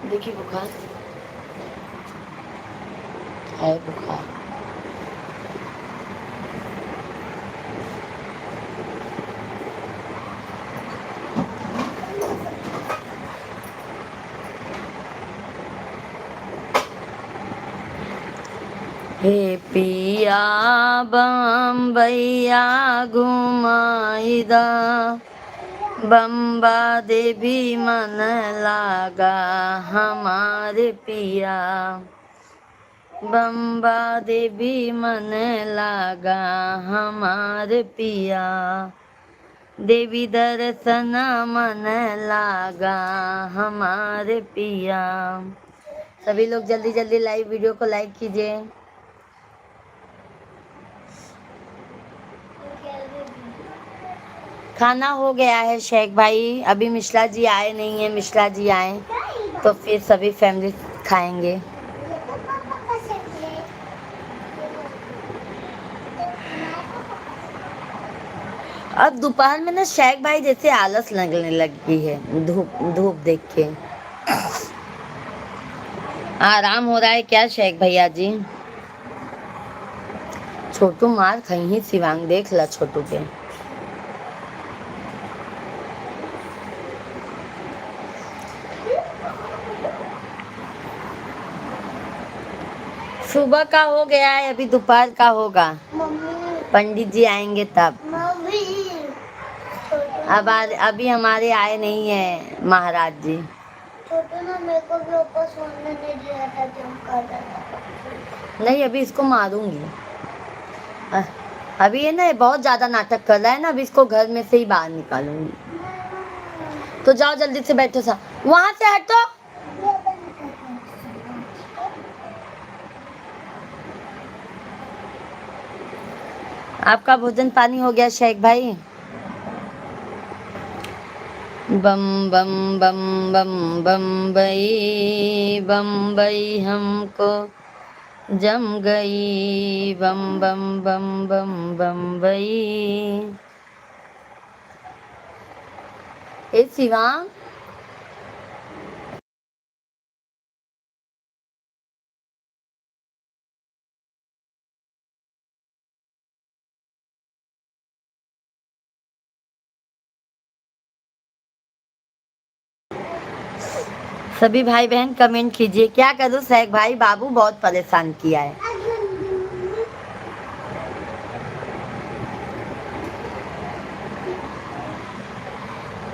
देखिए बुखार है, बुखार। हे पिया बम्बैया घुमाईदा, बम्बा देवी मन लागा हमारे पिया, बम्बा देवी मन लागा हमारे पिया, देवी दर्शन मन लागा हमारे पिया। सभी लोग जल्दी जल्दी लाइव वीडियो को लाइक कीजिए। खाना हो गया है शेख भाई, अभी मिश्रा जी आए नहीं है। मिश्रा जी आए तो फिर सभी फैमिली खाएंगे। अब दोपहर में ना शेख भाई जैसे आलस लगने लगी है, धूप धूप देख के। आराम हो रहा है क्या शेख भैया जी? छोटू मार खही शिवांग, देख ला छोटू के। सुबह का हो गया है, अभी दोपहर का होगा। पंडित जी आएंगे तब। अब अभी हमारे आए नहीं है महाराज जी। छोटू ना मेरे को भी ऊपर सोने नहीं दिया था, जंप कर रहा था। नहीं, अभी इसको मारूंगी। अभी ये ना बहुत ज्यादा नाटक कर रहा है ना, अभी इसको घर में से ही बाहर निकालूंगी। तो जाओ जल्दी से बैठो सा, वहां से हटो। आपका भोजन पानी हो गया शेख भाई? बम बम बम बम बम्बई, बम्बई हमको जम गई, बम बम बम बम बम्बई। ए शिवांग, सभी भाई बहन कमेंट कीजिए। क्या करूं शेख भाई, बाबू बहुत परेशान किया है।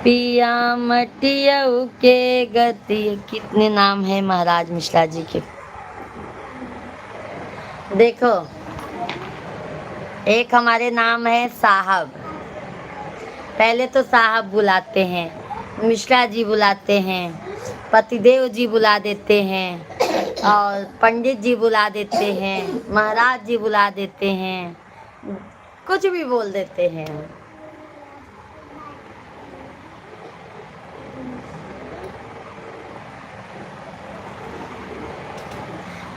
पिया मटियऊ के गति। कितने नाम है महाराज मिश्रा जी के। देखो, एक हमारे नाम है साहब। पहले तो साहब बुलाते हैं, मिश्रा जी बुलाते हैं, पतिदेव जी बुला देते हैं, और पंडित जी बुला देते हैं, महाराज जी बुला देते हैं, कुछ भी बोल देते हैं।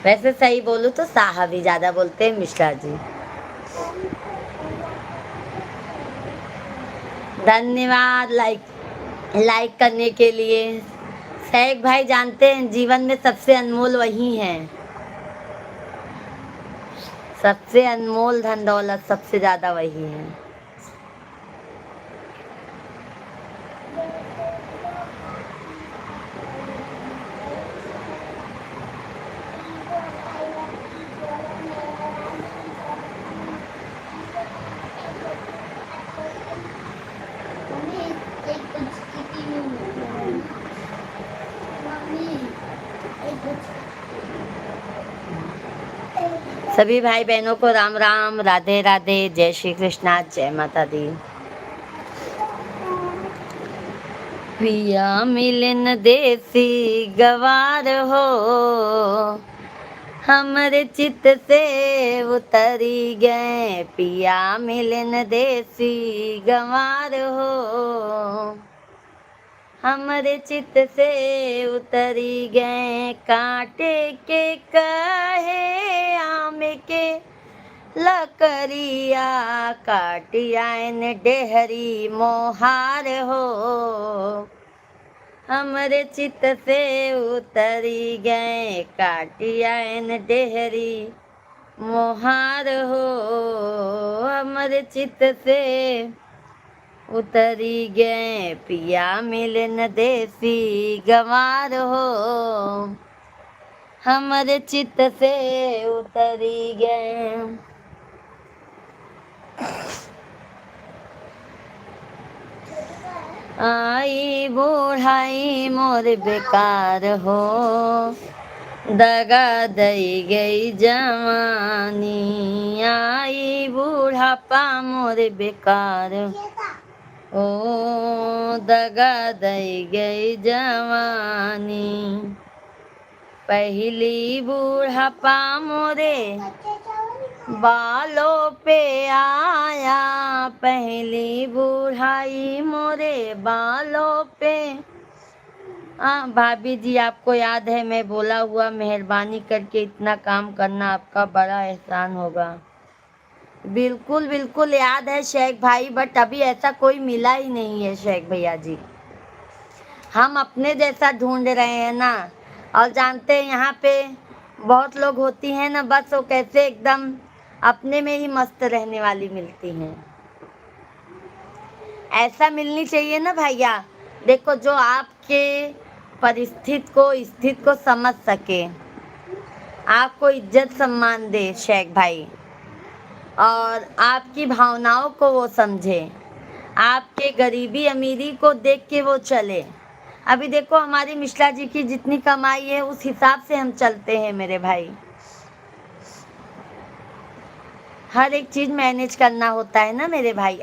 वैसे सही बोलूं तो साहब ही ज्यादा बोलते हैं मिश्रा जी। धन्यवाद लाइक करने के लिए। शेख भाई जानते हैं जीवन में सबसे अनमोल वही हैं, सबसे अनमोल धन दौलत सबसे ज्यादा वही है। सभी भाई बहनों को राम राम, राधे राधे, जय श्री कृष्णा, जय माता दी। पिया मिलन देसी गवार हो, हमरे चित से उतरी गए। पिया मिलन देसी गवार हो, हमरे चित से उतरी गए। कांटे के कहे आम के लकड़िया, काटियान डेहरी मोहार हो, हमरे चित से उतरी गए। काटियान डेहरी मोहार हो, हमरे चित से उतरी गए। पिया मिलन देसी गंवार हो, हमरे चित से उतरी गए। आई बूढ़ाई मोर बेकार हो, दगा दई गई जवानी। आई बूढ़ापा मोर बेकार, ओ दगा दई गई जवानी। पहली बूढ़ापा मोरे बालों पे आया, पहली बूढ़ाई मोरे बालों पे। भाभी जी आपको याद है मैं बोला हुआ मेहरबानी करके इतना काम करना आपका बड़ा एहसान होगा। बिल्कुल बिल्कुल याद है शेख भाई, बट अभी ऐसा कोई मिला ही नहीं है शेख भैया जी। हम अपने जैसा ढूंढ रहे हैं ना, और जानते हैं यहाँ पे बहुत लोग होती हैं ना, बस वो कैसे एकदम अपने में ही मस्त रहने वाली मिलती हैं। ऐसा मिलनी चाहिए ना भैया, देखो जो आपके परिस्थिति को स्थिति को समझ सके, आपको इज्जत सम्मान दे शेख भाई, और आपकी भावनाओं को वो समझे, आपके गरीबी अमीरी को देख के वो चले। अभी देखो हमारी मिश्रा जी की जितनी कमाई है उस हिसाब से हम चलते हैं मेरे भाई। हर एक चीज़ मैनेज करना होता है ना मेरे भाई।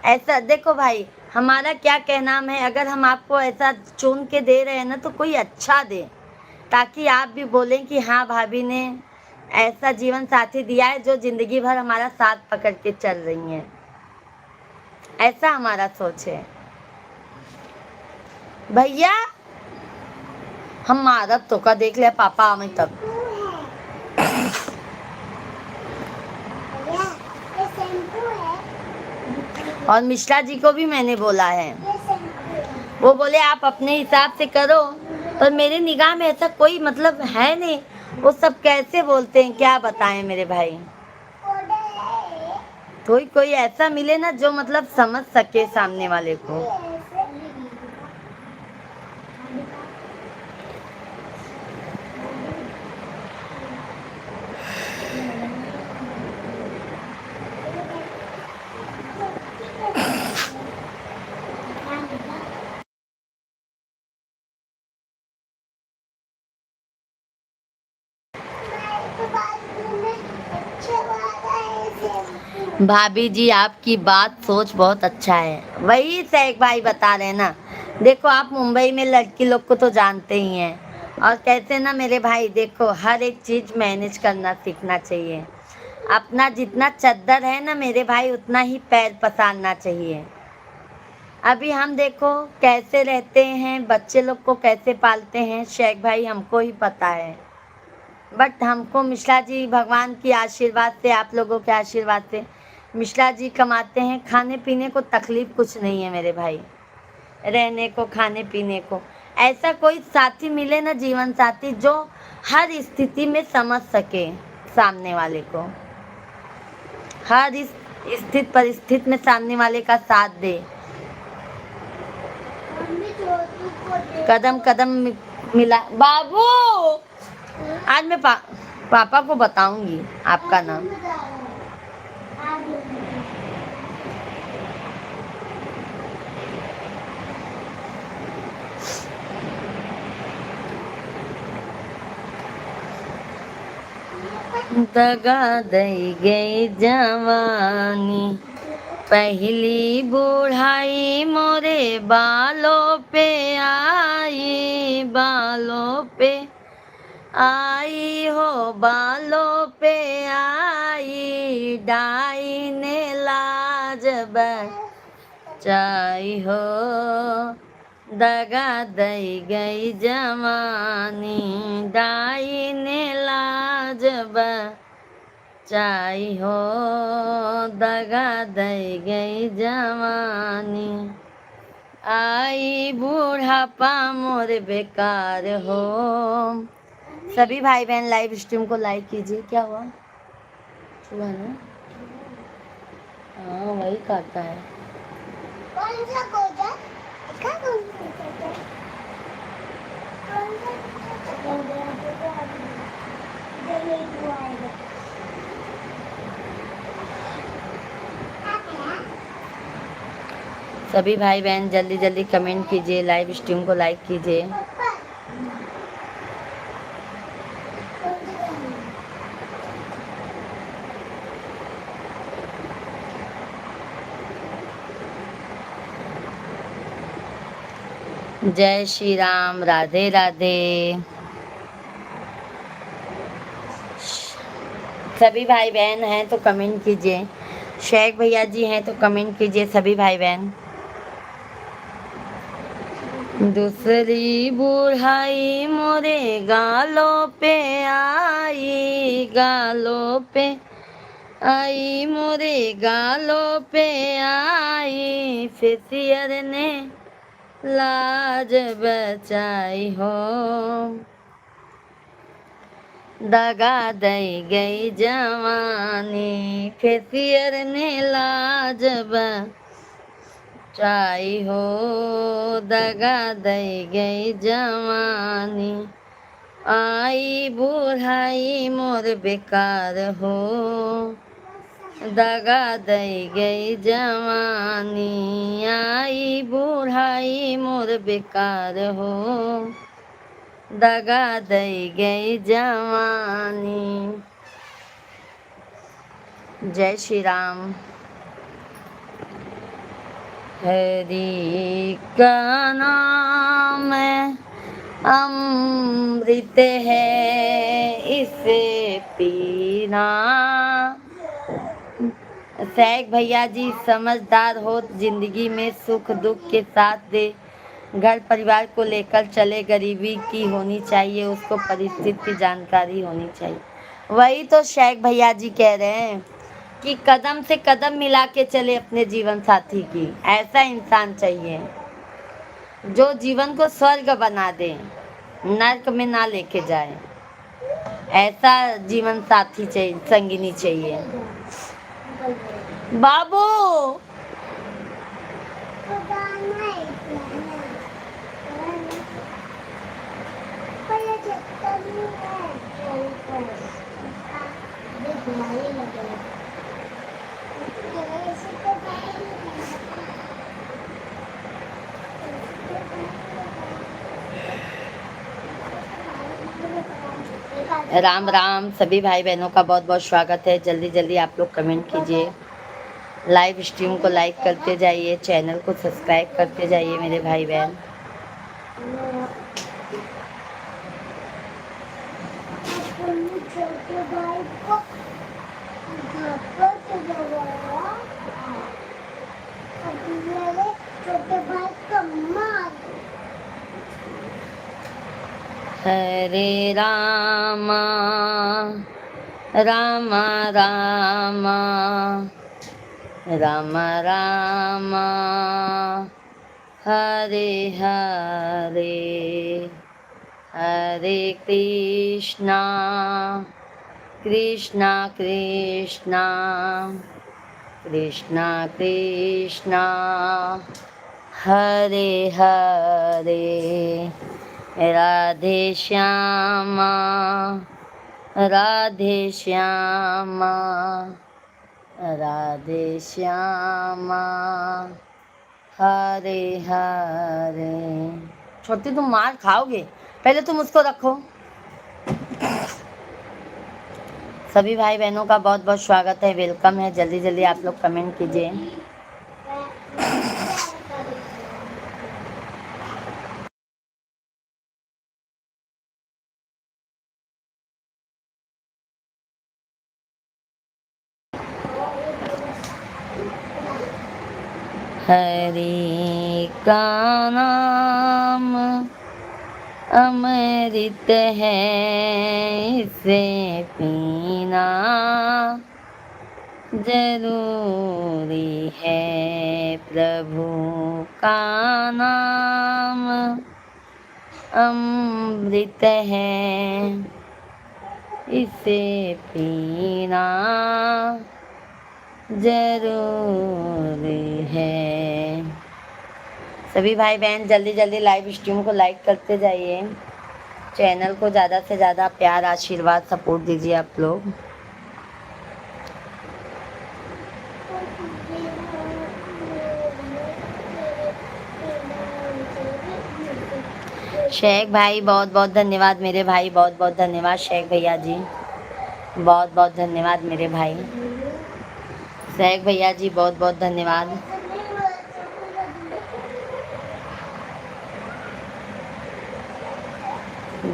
ऐसा देखो भाई, हमारा क्या कहना है, अगर हम आपको ऐसा चुन के दे रहे हैं ना तो कोई अच्छा दे, ताकि आप भी बोलें कि हाँ भाभी ने ऐसा जीवन साथी दिया है जो जिंदगी भर हमारा साथ पकड़ के चल रही हैं। ऐसा हमारा सोच है भैया। हम मारत तो का देख लिया पापा हमें तब। और मिश्रा जी को भी मैंने बोला है, वो बोले आप अपने हिसाब से करो, पर मेरे निगाह में ऐसा कोई मतलब है नहीं। वो सब कैसे बोलते हैं क्या बताएं मेरे भाई। कोई ऐसा मिले ना जो मतलब समझ सके सामने वाले को। भाभी जी आपकी बात सोच बहुत अच्छा है, वही शेख भाई बता रहे ना। देखो आप मुंबई में लड़की लोग को तो जानते ही हैं, और कहते ना मेरे भाई, देखो हर एक चीज़ मैनेज करना सीखना चाहिए। अपना जितना चद्दर है ना मेरे भाई, उतना ही पैर पसारना चाहिए। अभी हम देखो कैसे रहते हैं, बच्चे लोग को कैसे पालते हैं शेख भाई, हमको ही पता है। बट हमको मिश्रा जी भगवान की आशीर्वाद से, आप लोगों के आशीर्वाद से मिश्रा जी कमाते हैं, खाने पीने को तकलीफ कुछ नहीं है मेरे भाई, रहने को खाने पीने को। ऐसा कोई साथी मिले ना, जीवन साथी, जो हर स्थिति में समझ सके सामने वाले को, हर इस स्थित परिस्थिति में सामने वाले का साथ दे, कदम कदम मिला। बाबू आज मैं पापा को बताऊंगी आपका नाम। दगा दई गई जवानी, पहली बुढ़ाई मोरे बालों पे आई, बालों पे आई हो, बालों पे आई, डाई ने लाज बचाई हो, दगा दई गई जवानी, डाई ने लाज बचाई हो, दगा दई गई जवानी, आई बूढ़ापा मोर बेकार हो। सभी भाई बहन लाइव स्ट्रीम को लाइक कीजिए। क्या हुआ? छुआ ना? हाँ वही करता है। कौन सा कोटा? कौन सा कोटा? कौन सा? सभी भाई बहन जल्दी जल्दी कमेंट कीजिए, लाइव स्ट्रीम को लाइक कीजिए। जय श्री राम, राधे राधे। सभी भाई बहन हैं तो कमेंट कीजिए, शेख भैया जी हैं तो कमेंट कीजिए सभी भाई बहन। दूसरी बुढ़ाई मोरे गालों पे आई, गालों पे आई, मोरे गालों पे आई, फेसियर ने लाज बचाई हो, दगा दई गई जवानी, फेसियर ने लाज बचाई हो, दगा दई गई जवानी, आई बुढ़ाई मोर बेकार हो, दगा दई गई जवानी, आई बुढ़ाई मोर बेकार हो, दगा दई गई जवानी। जय श्री राम। हरि का नाम अमृत है, इसे पीना। शेख भैया जी समझदार हो, जिंदगी में सुख दुख के साथ दे, घर परिवार को लेकर चले, गरीबी की होनी चाहिए, उसको परिस्थिति की जानकारी होनी चाहिए। वही तो शेख भैया जी कह रहे हैं कि कदम से कदम मिला के चले अपने जीवन साथी की। ऐसा इंसान चाहिए जो जीवन को स्वर्ग बना दे, नर्क में ना लेके जाए। ऐसा जीवन साथी चाहिए, संगिनी चाहिए। बाबू राम राम। सभी भाई बहनों का बहुत बहुत स्वागत है। जल्दी जल्दी आप लोग कमेंट कीजिए, लाइव स्ट्रीम को लाइक करते जाइए, चैनल को सब्सक्राइब करते जाइए मेरे भाई बहन। हरे रामा राम राम राम राम हरे हरे हरे कृष्णा कृष्णा कृष्णा कृष्णा कृष्णा हरे हरे राधे श्यामा राधे श्यामा राधे श्यामा हरे हरे। छोटी तुम मार खाओगे, पहले तुम उसको रखो। सभी भाई बहनों का बहुत बहुत स्वागत है, वेलकम है। जल्दी जल्दी आप लोग कमेंट कीजिए। हरि का नाम अमृत है, इसे पीना जरूरी है। प्रभु का नाम अमृत है, इसे पीना जरूरी है। सभी भाई बहन जल्दी जल्दी लाइव स्ट्रीम को लाइक करते जाइए। चैनल को ज़्यादा से ज़्यादा प्यार आशीर्वाद सपोर्ट दीजिए आप लोग। शेख भाई बहुत बहुत धन्यवाद मेरे भाई, बहुत बहुत धन्यवाद शेख भैया जी, बहुत बहुत धन्यवाद मेरे भाई। शेख भैया जी बहुत बहुत धन्यवाद।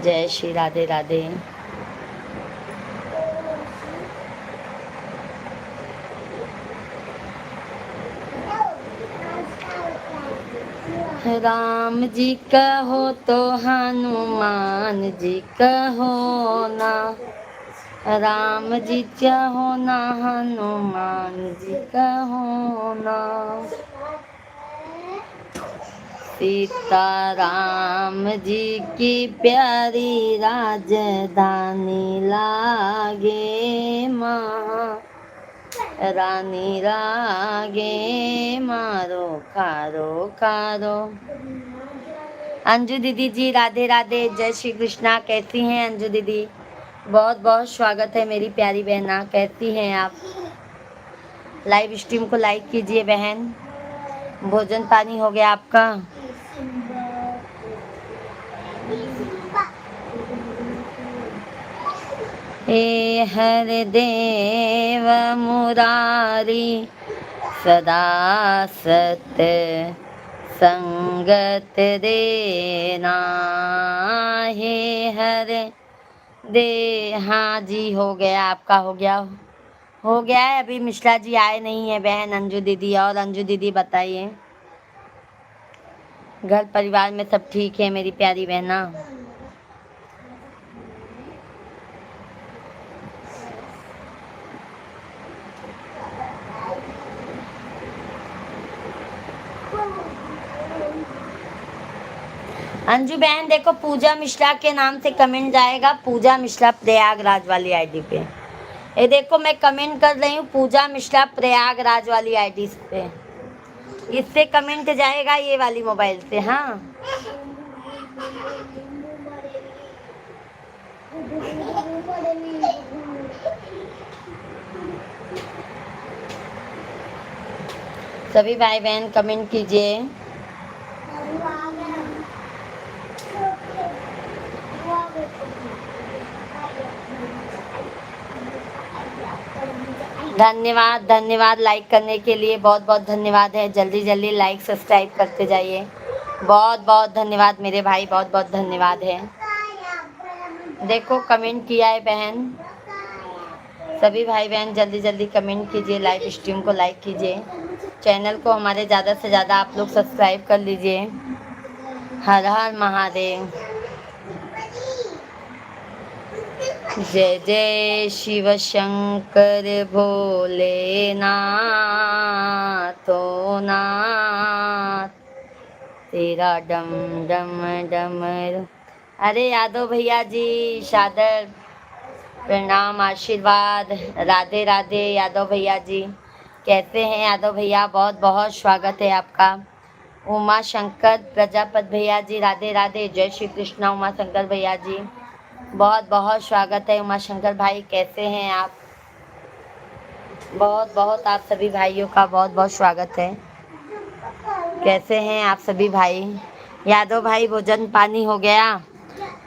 जय श्री राधे राधे। राम जी कहो तो हनुमान जी कहो ना, राम जी चाहो ना हनुमान जी कहो ना। सीता राम जी की प्यारी राजधानी लागे माँ, रानी लागे मारो खारो खारो। अंजू दीदी जी राधे राधे, जय श्री कृष्णा। कैसी हैं अंजू दीदी? बहुत बहुत स्वागत है मेरी प्यारी बहना, कैसी हैं आप? लाइव स्ट्रीम को लाइक कीजिए बहन। भोजन पानी हो गया आपका? हे हरदेव मुरारी सदा सत्य संगत देना, हे हर दे। हाँ जी हो गया, आपका हो गया? हो गया है। अभी मिश्रा जी आए नहीं है बहन अंजू दीदी। और अंजू दीदी बताइए, घर परिवार में सब ठीक है मेरी प्यारी बहना? अंजू बहन देखो, पूजा मिश्रा के नाम से कमेंट जाएगा, पूजा मिश्रा प्रयागराज वाली आईडी पे। ये देखो मैं कमेंट कर रही हूँ पूजा मिश्रा प्रयागराज वाली आईडी पे, इससे कमेंट जाएगा ये वाली मोबाइल से। हाँ सभी भाई बहन कमेंट कीजिए। धन्यवाद धन्यवाद लाइक करने के लिए, बहुत बहुत धन्यवाद है। जल्दी जल्दी लाइक सब्सक्राइब करते जाइए। बहुत बहुत धन्यवाद मेरे भाई, बहुत बहुत धन्यवाद है। देखो कमेंट किया है बहन। सभी भाई बहन जल्दी जल्दी कमेंट कीजिए, लाइव स्ट्रीम को लाइक कीजिए, चैनल को हमारे ज़्यादा से ज़्यादा आप लोग सब्सक्राइब कर लीजिए। हर हर महादेव। जय जय शिव शंकर भोलेनाथ ओ नाथ, तेरा डम डम डमरू। अरे यादव भैया जी, सादर प्रणाम, आशीर्वाद, राधे राधे यादव भैया जी। कैसे हैं यादव भैया? बहुत बहुत स्वागत है आपका। उमा शंकर प्रजापत भैया जी, राधे राधे, जय श्री कृष्णा। उमा शंकर भैया जी, बहुत बहुत स्वागत है। उमा शंकर भाई कैसे हैं आप? बहुत बहुत आप सभी भाइयों का बहुत बहुत स्वागत है। कैसे हैं आप सभी भाई? यादव भाई, भोजन पानी हो गया?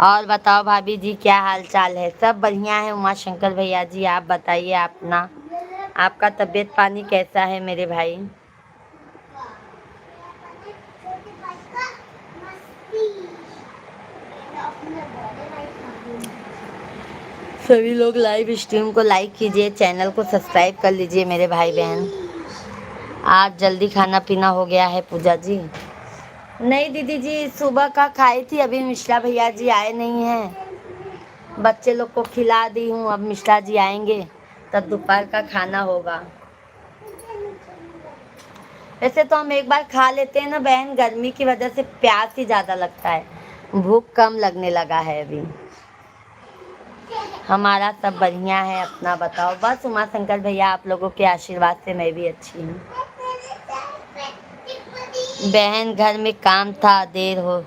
और बताओ भाभी जी, क्या हाल चाल है? सब बढ़िया है उमा शंकर भैया जी, आप बताइए अपना, आपका तबीयत पानी कैसा है मेरे भाई? सभी लोग लाइव स्ट्रीम को लाइक कीजिए, चैनल को सब्सक्राइब कर लीजिए मेरे भाई बहन। आज जल्दी खाना पीना हो गया है पूजा जी? नहीं दीदी जी, सुबह का खाई थी, अभी मिश्रा भैया जी आए नहीं हैं। बच्चे लोग को खिला दी हूँ, अब मिश्रा जी आएंगे तब दोपहर का खाना होगा। वैसे तो हम एक बार खा लेते हैं ना बहन, गर्मी की वजह से प्यास ही ज़्यादा लगता है, भूख कम लगने लगा है अभी। हमारा सब बढ़िया है, अपना बताओ। बस उमा शंकर भैया, आप लोगों के आशीर्वाद से मैं भी अच्छी हूँ। बहन घर में काम था, देर हो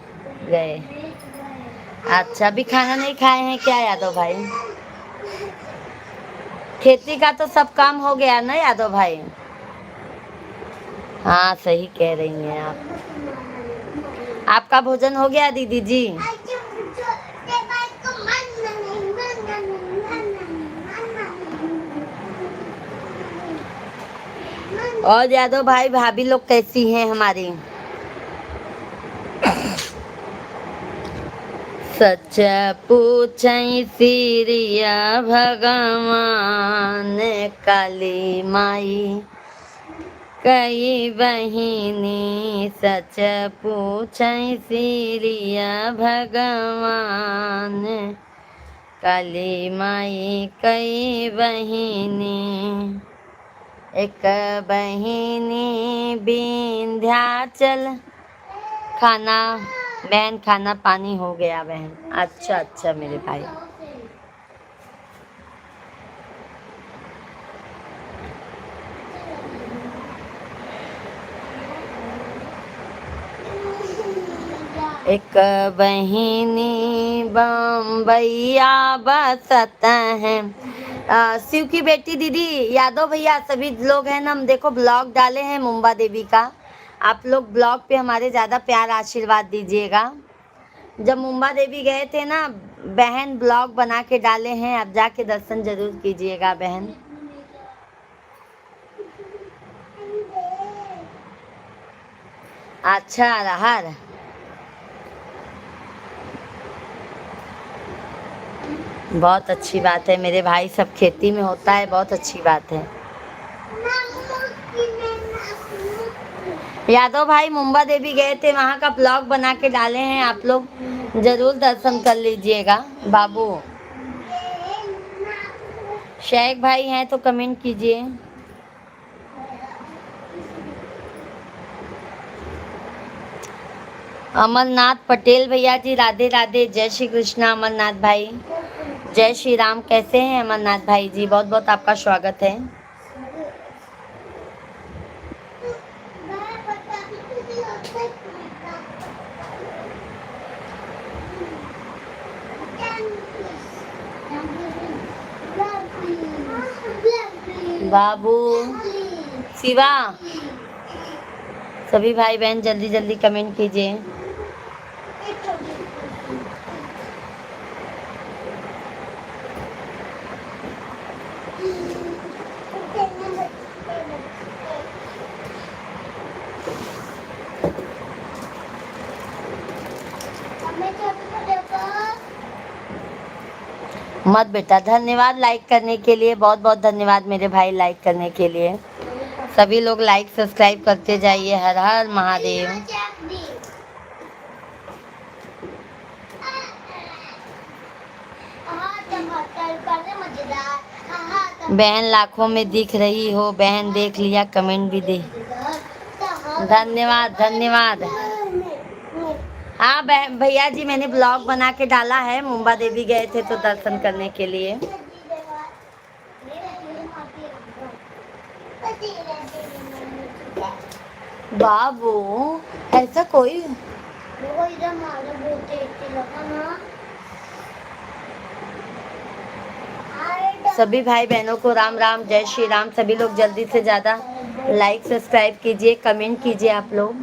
गए। अच्छा, अभी खाना नहीं खाए हैं क्या यादव भाई? खेती का तो सब काम हो गया ना यादव भाई? हाँ सही कह रही हैं आप। आपका भोजन हो गया दीदी जी? और यादव भाई, भाभी लोग कैसी हैं हमारी? सच पूछई सिरिया भगवान, काली माई कई बहिनी। सच पूछई सिरिया भगवान, काली माई कई बहिनी। एक बहिनी विंध्याचल। खाना बहन, खाना पानी हो गया बहन? अच्छा अच्छा मेरे भाई। एक बहिनी बम्बैया बसत है। शिव की बेटी दीदी, यादव भैया, सभी लोग हैं ना, हम देखो ब्लॉग डाले हैं मुंबा देवी का। आप लोग ब्लॉग पे हमारे ज़्यादा प्यार आशीर्वाद दीजिएगा। जब मुंबा देवी गए थे ना बहन, ब्लॉग बना के डाले हैं, आप जाके दर्शन जरूर कीजिएगा बहन। अच्छा रहर, बहुत अच्छी बात है मेरे भाई, सब खेती में होता है, बहुत अच्छी बात है। यादव भाई मुंबा देवी गए थे, वहाँ का ब्लॉग बना के डाले हैं, आप लोग जरूर दर्शन कर लीजिएगा बाबू। शेख भाई हैं तो कमेंट कीजिए। अमरनाथ पटेल भैया जी, राधे राधे, जय श्री कृष्ण अमरनाथ भाई, जय श्री राम। कैसे हैं अमरनाथ भाई जी? बहुत बहुत आपका स्वागत है। बाबू, शिवा, सभी भाई बहन जल्दी जल्दी कमेंट कीजिए। मत बेटा, धन्यवाद लाइक करने के लिए, बहुत बहुत धन्यवाद मेरे भाई लाइक करने के लिए। सभी लोग लाइक सब्सक्राइब करते जाइए। हर हर महादेव। बहन लाखों में दिख रही हो, बहन देख लिया, कमेंट भी दे। धन्यवाद धन्यवाद। हाँ भैया जी, मैंने ब्लॉग बना के डाला है। मुंबा देवी गए थे तो दर्शन करने के लिए। बाबू ऐसा कोई सभी भाई बहनों को राम राम, जय श्री राम। सभी लोग जल्दी से ज़्यादा लाइक सब्सक्राइब कीजिए, कमेंट कीजिए आप लोग।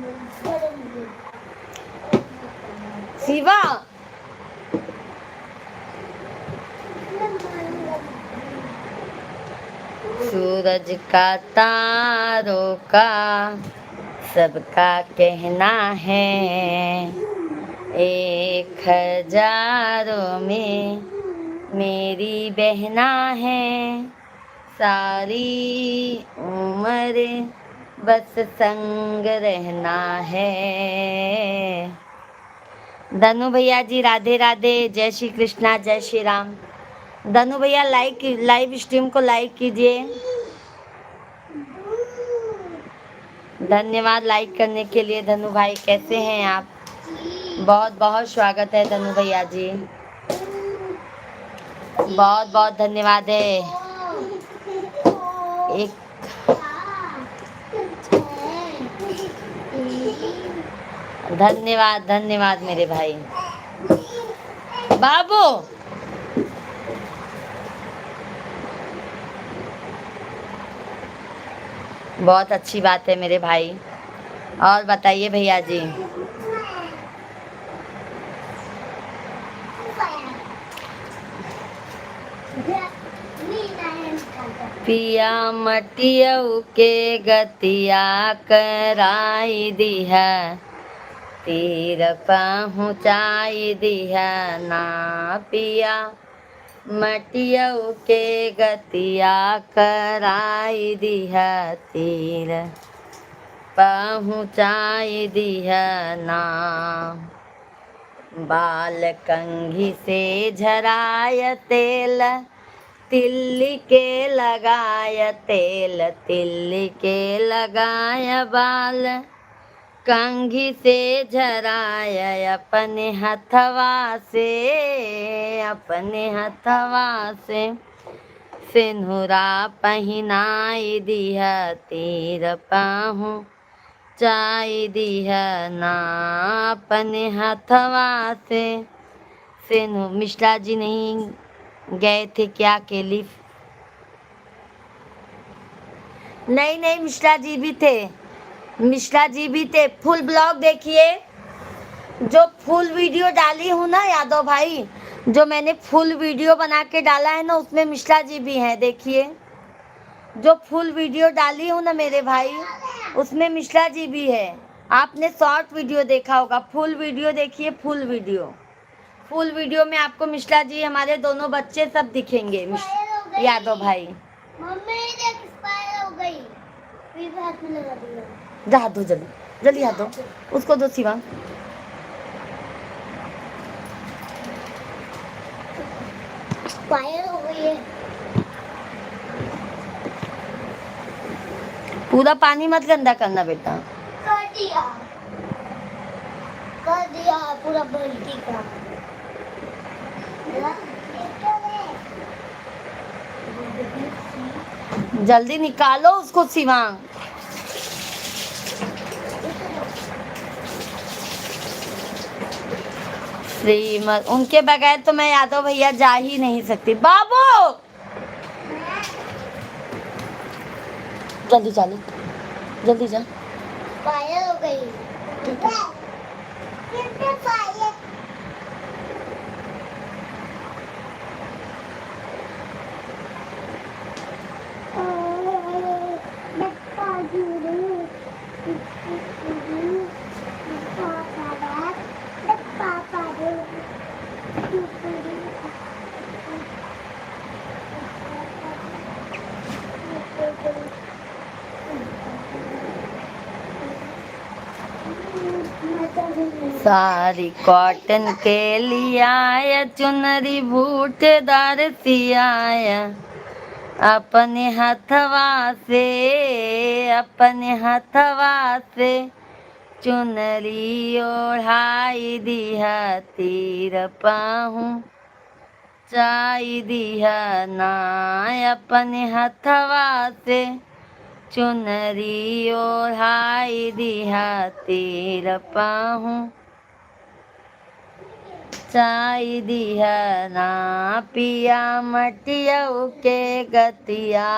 शिवा सूरज का तारों का सबका कहना है, 1000 में मेरी बहना है, सारी उम्र बस संग रहना है। धनु भैया जी राधे राधे, जय श्री कृष्णा, जय श्री राम। धनु भैया लाइव स्ट्रीम को लाइक कीजिए। धन्यवाद लाइक करने के लिए। धनु भाई कैसे हैं आप? बहुत बहुत स्वागत है धनु भैया जी, बहुत बहुत धन्यवाद है। एक धन्यवाद धन्यवाद मेरे भाई। बाबू बहुत अच्छी बात है मेरे भाई। और बताइए भैया जी। पिया मटियऊ के गतिया कराई दिया, तीर पहुँचाई दिया ना। पिया मटियऊ के गतिया कराई दिया, तीर पहुँचाई दिया ना। बाल कंघी से झराय तेल, तिल्ली के लगाय तेल, तिल्ली के लगाय बाल कंघी से झराय, अपने हथवा से, अपने हथवा से सिंदूरा पहनाई दिया, तीर पहुँचाई दिया ना। अपने हथवा से सिंदूर। मिश्रा जी नहीं गए थे क्या अकेली? नहीं नहीं, मिश्रा जी भी थे, मिश्रा जी भी थे। फुल ब्लॉग देखिए, जो फुल वीडियो डाली हूँ ना यादव भाई, जो मैंने फुल वीडियो बना के डाला है ना, उसमें मिश्रा जी भी हैं। देखिए जो फुल वीडियो डाली हूँ ना मेरे भाई, उसमें मिश्रा जी भी है। आपने शॉर्ट वीडियो देखा होगा, फुल वीडियो देखिए, फुल वीडियो। फुल वीडियो में आपको मिश्रा जी, हमारे दोनों बच्चे सब दिखेंगे। यादव भाई मम्मी एक्सपायर हो गई, हाथ में लगा दिया। हाथ दो जल्दी, जल्दी हाथ दो, उसको दो शिवा। एक्सपायर हो गई है। पूरा पानी मत गंदा करना बेटा। कर दिया पूरा बाल्टी का। जल्दी निकालो उसको शिवांग। श्रीमद उनके बगैर तो मैं यादव भैया जा ही नहीं सकती। बाबू जल्दी चलो, जल्दी जा। फायर हो गई। सारी कॉटन के लिया चुनरी बूटेदार सियाया अपने हथवा से चुनरी ओढ़ाई दिया तीर पाहूँ चाई दिया ना अपने हथवा से चुनरी ओढ़ाई दिया तीर पाहूँ चाई दिया ना पिया मटियऊ के गतिया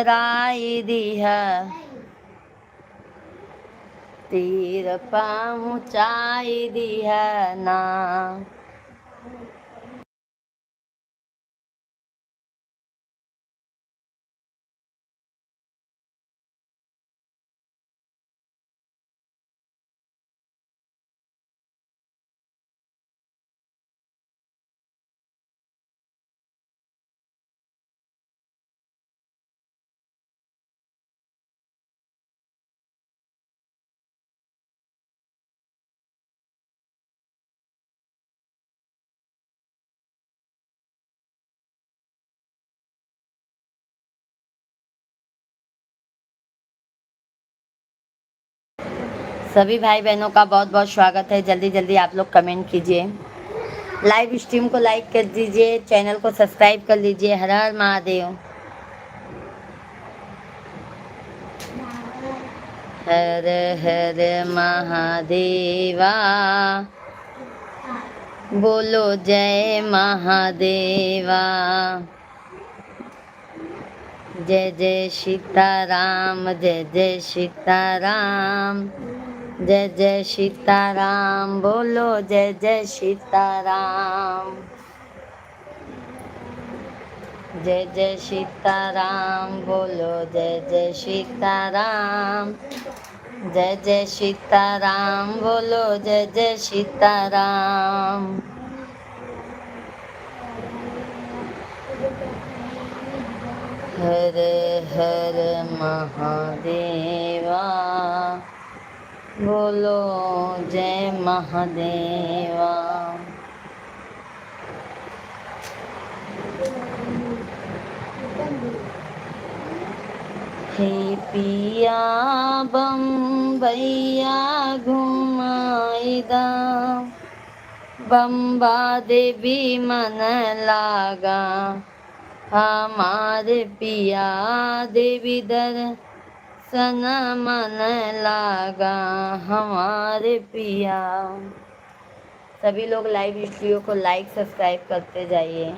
राई दिया तीर पहुँचाई दिया ना। सभी भाई बहनों का बहुत बहुत स्वागत है। जल्दी जल्दी आप लोग कमेंट कीजिए, लाइव स्ट्रीम को लाइक कर दीजिए, चैनल को सब्सक्राइब कर लीजिए। हर हर महादेव। हर हर महादेवा बोलो जय महादेवा। जय जय सीताराम जय जय सीताराम जय जय सीताराम बोलो जय जय सीताराम। जय जय सीताराम बोलो जय जय सीताराम जय जय सीताराम बोलो जय जय सीताराम। हर हर महादेवा बोलो जय महादेवा। हे पिया बम्बैया घुमाईदा बम्बा देवी मन लागा हमारे पिया देवी दर्शन मन लागा हमारे पिया। सभी लोग लाइव वीडियो को लाइक सब्सक्राइब करते जाइए।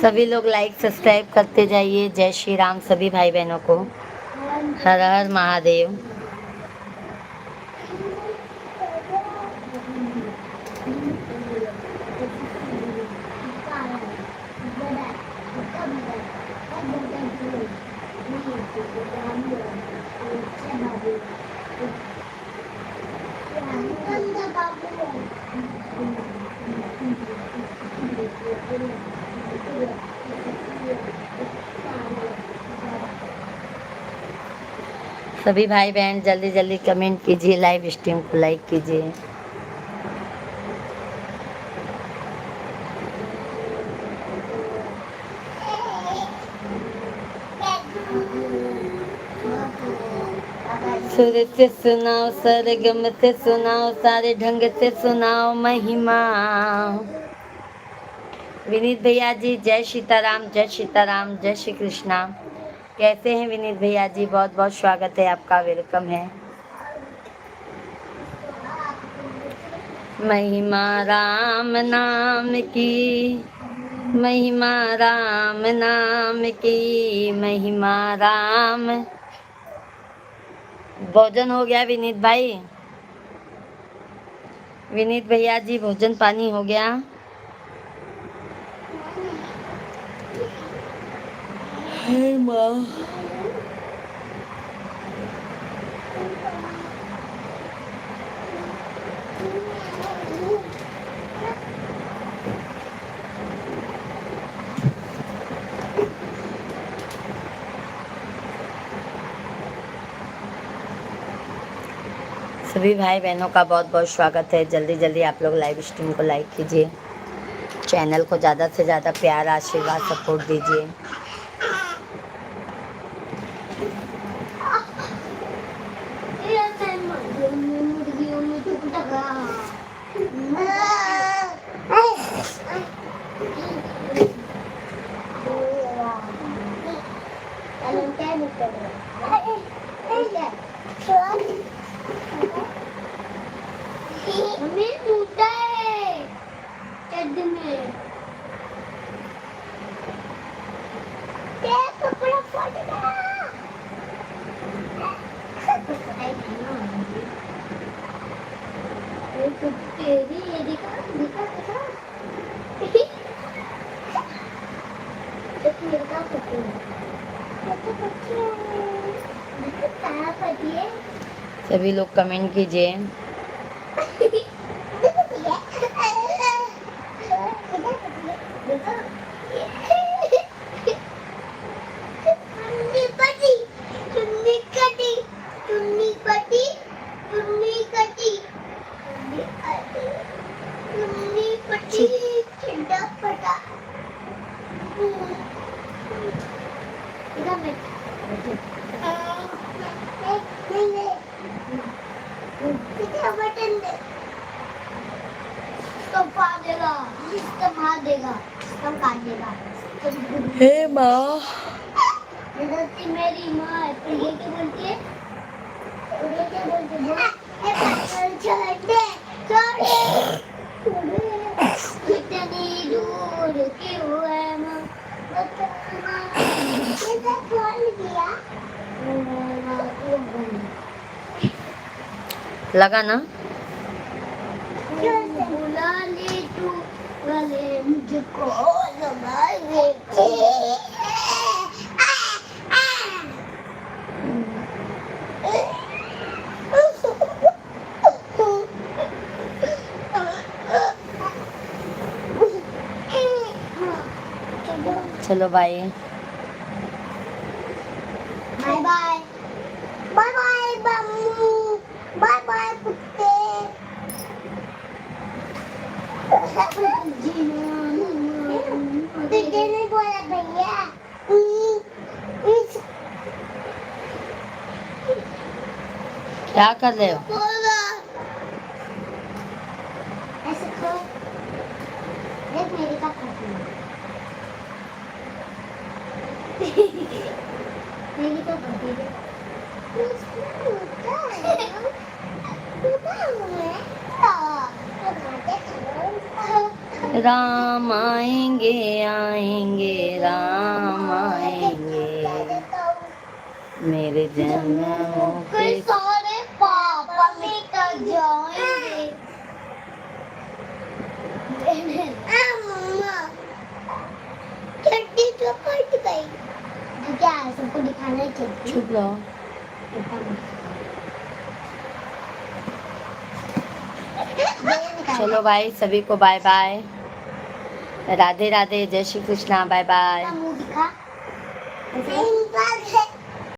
सभी लोग लाइक सब्सक्राइब करते जाइए। जय श्री राम सभी भाई बहनों को। हर हर महादेव। सभी भाई बहन जल्दी जल्दी कमेंट कीजिए, लाइव स्ट्रीम को लाइक कीजिए। सुर से सुनाओ, सरगम से सुनाओ, सारे ढंग से सुनाओ महिमा। विनीत भैया जी जय सीताराम, जय सीताराम, जय श्री कृष्णा। कैसे हैं विनीत भैया जी? बहुत बहुत स्वागत है आपका, वेलकम है। महिमा राम नाम की, महिमा राम नाम की, महिमा राम। भोजन हो गया विनीत भाई? विनीत भैया जी भोजन पानी हो गया? हे माँ, सभी भाई बहनों का बहुत बहुत स्वागत है। जल्दी जल्दी आप लोग लाइव स्ट्रीम को लाइक कीजिए, चैनल को ज़्यादा से ज़्यादा प्यार आशीर्वाद सपोर्ट दीजिए। सभी लोग कमेंट कीजिए। हे माँ, मेरी माँ है, तो ये क्या बोलती है? क्या बोलती है? छोड़ दे, छोड़ दे, इतनी दूर क्यों है माँ? बताना, किसे कॉल किया? लगा ना? बुला ले तू, वाले मुझको लगा चलो bye bye bye bye bye बम्मू, बाय बाय कुत्ते। नहीं बोला भैया। क्या कर रहे हो? ऐसे करो, देख मेरी का करती है। मेरी तो करती है। राम आएंगे आएंगे राम आएंगे, मेरे जन्मों के के सारे पापा मिट जाएंगे। मम्मा चट्टी तो कट गई। क्या है, सबको दिखाना है चट्टी। चुप रहो। चलो भाई, सभी को बाय बाय, राधे राधे, जय श्री कृष्णा, बाय बाय। मुंह दिखा।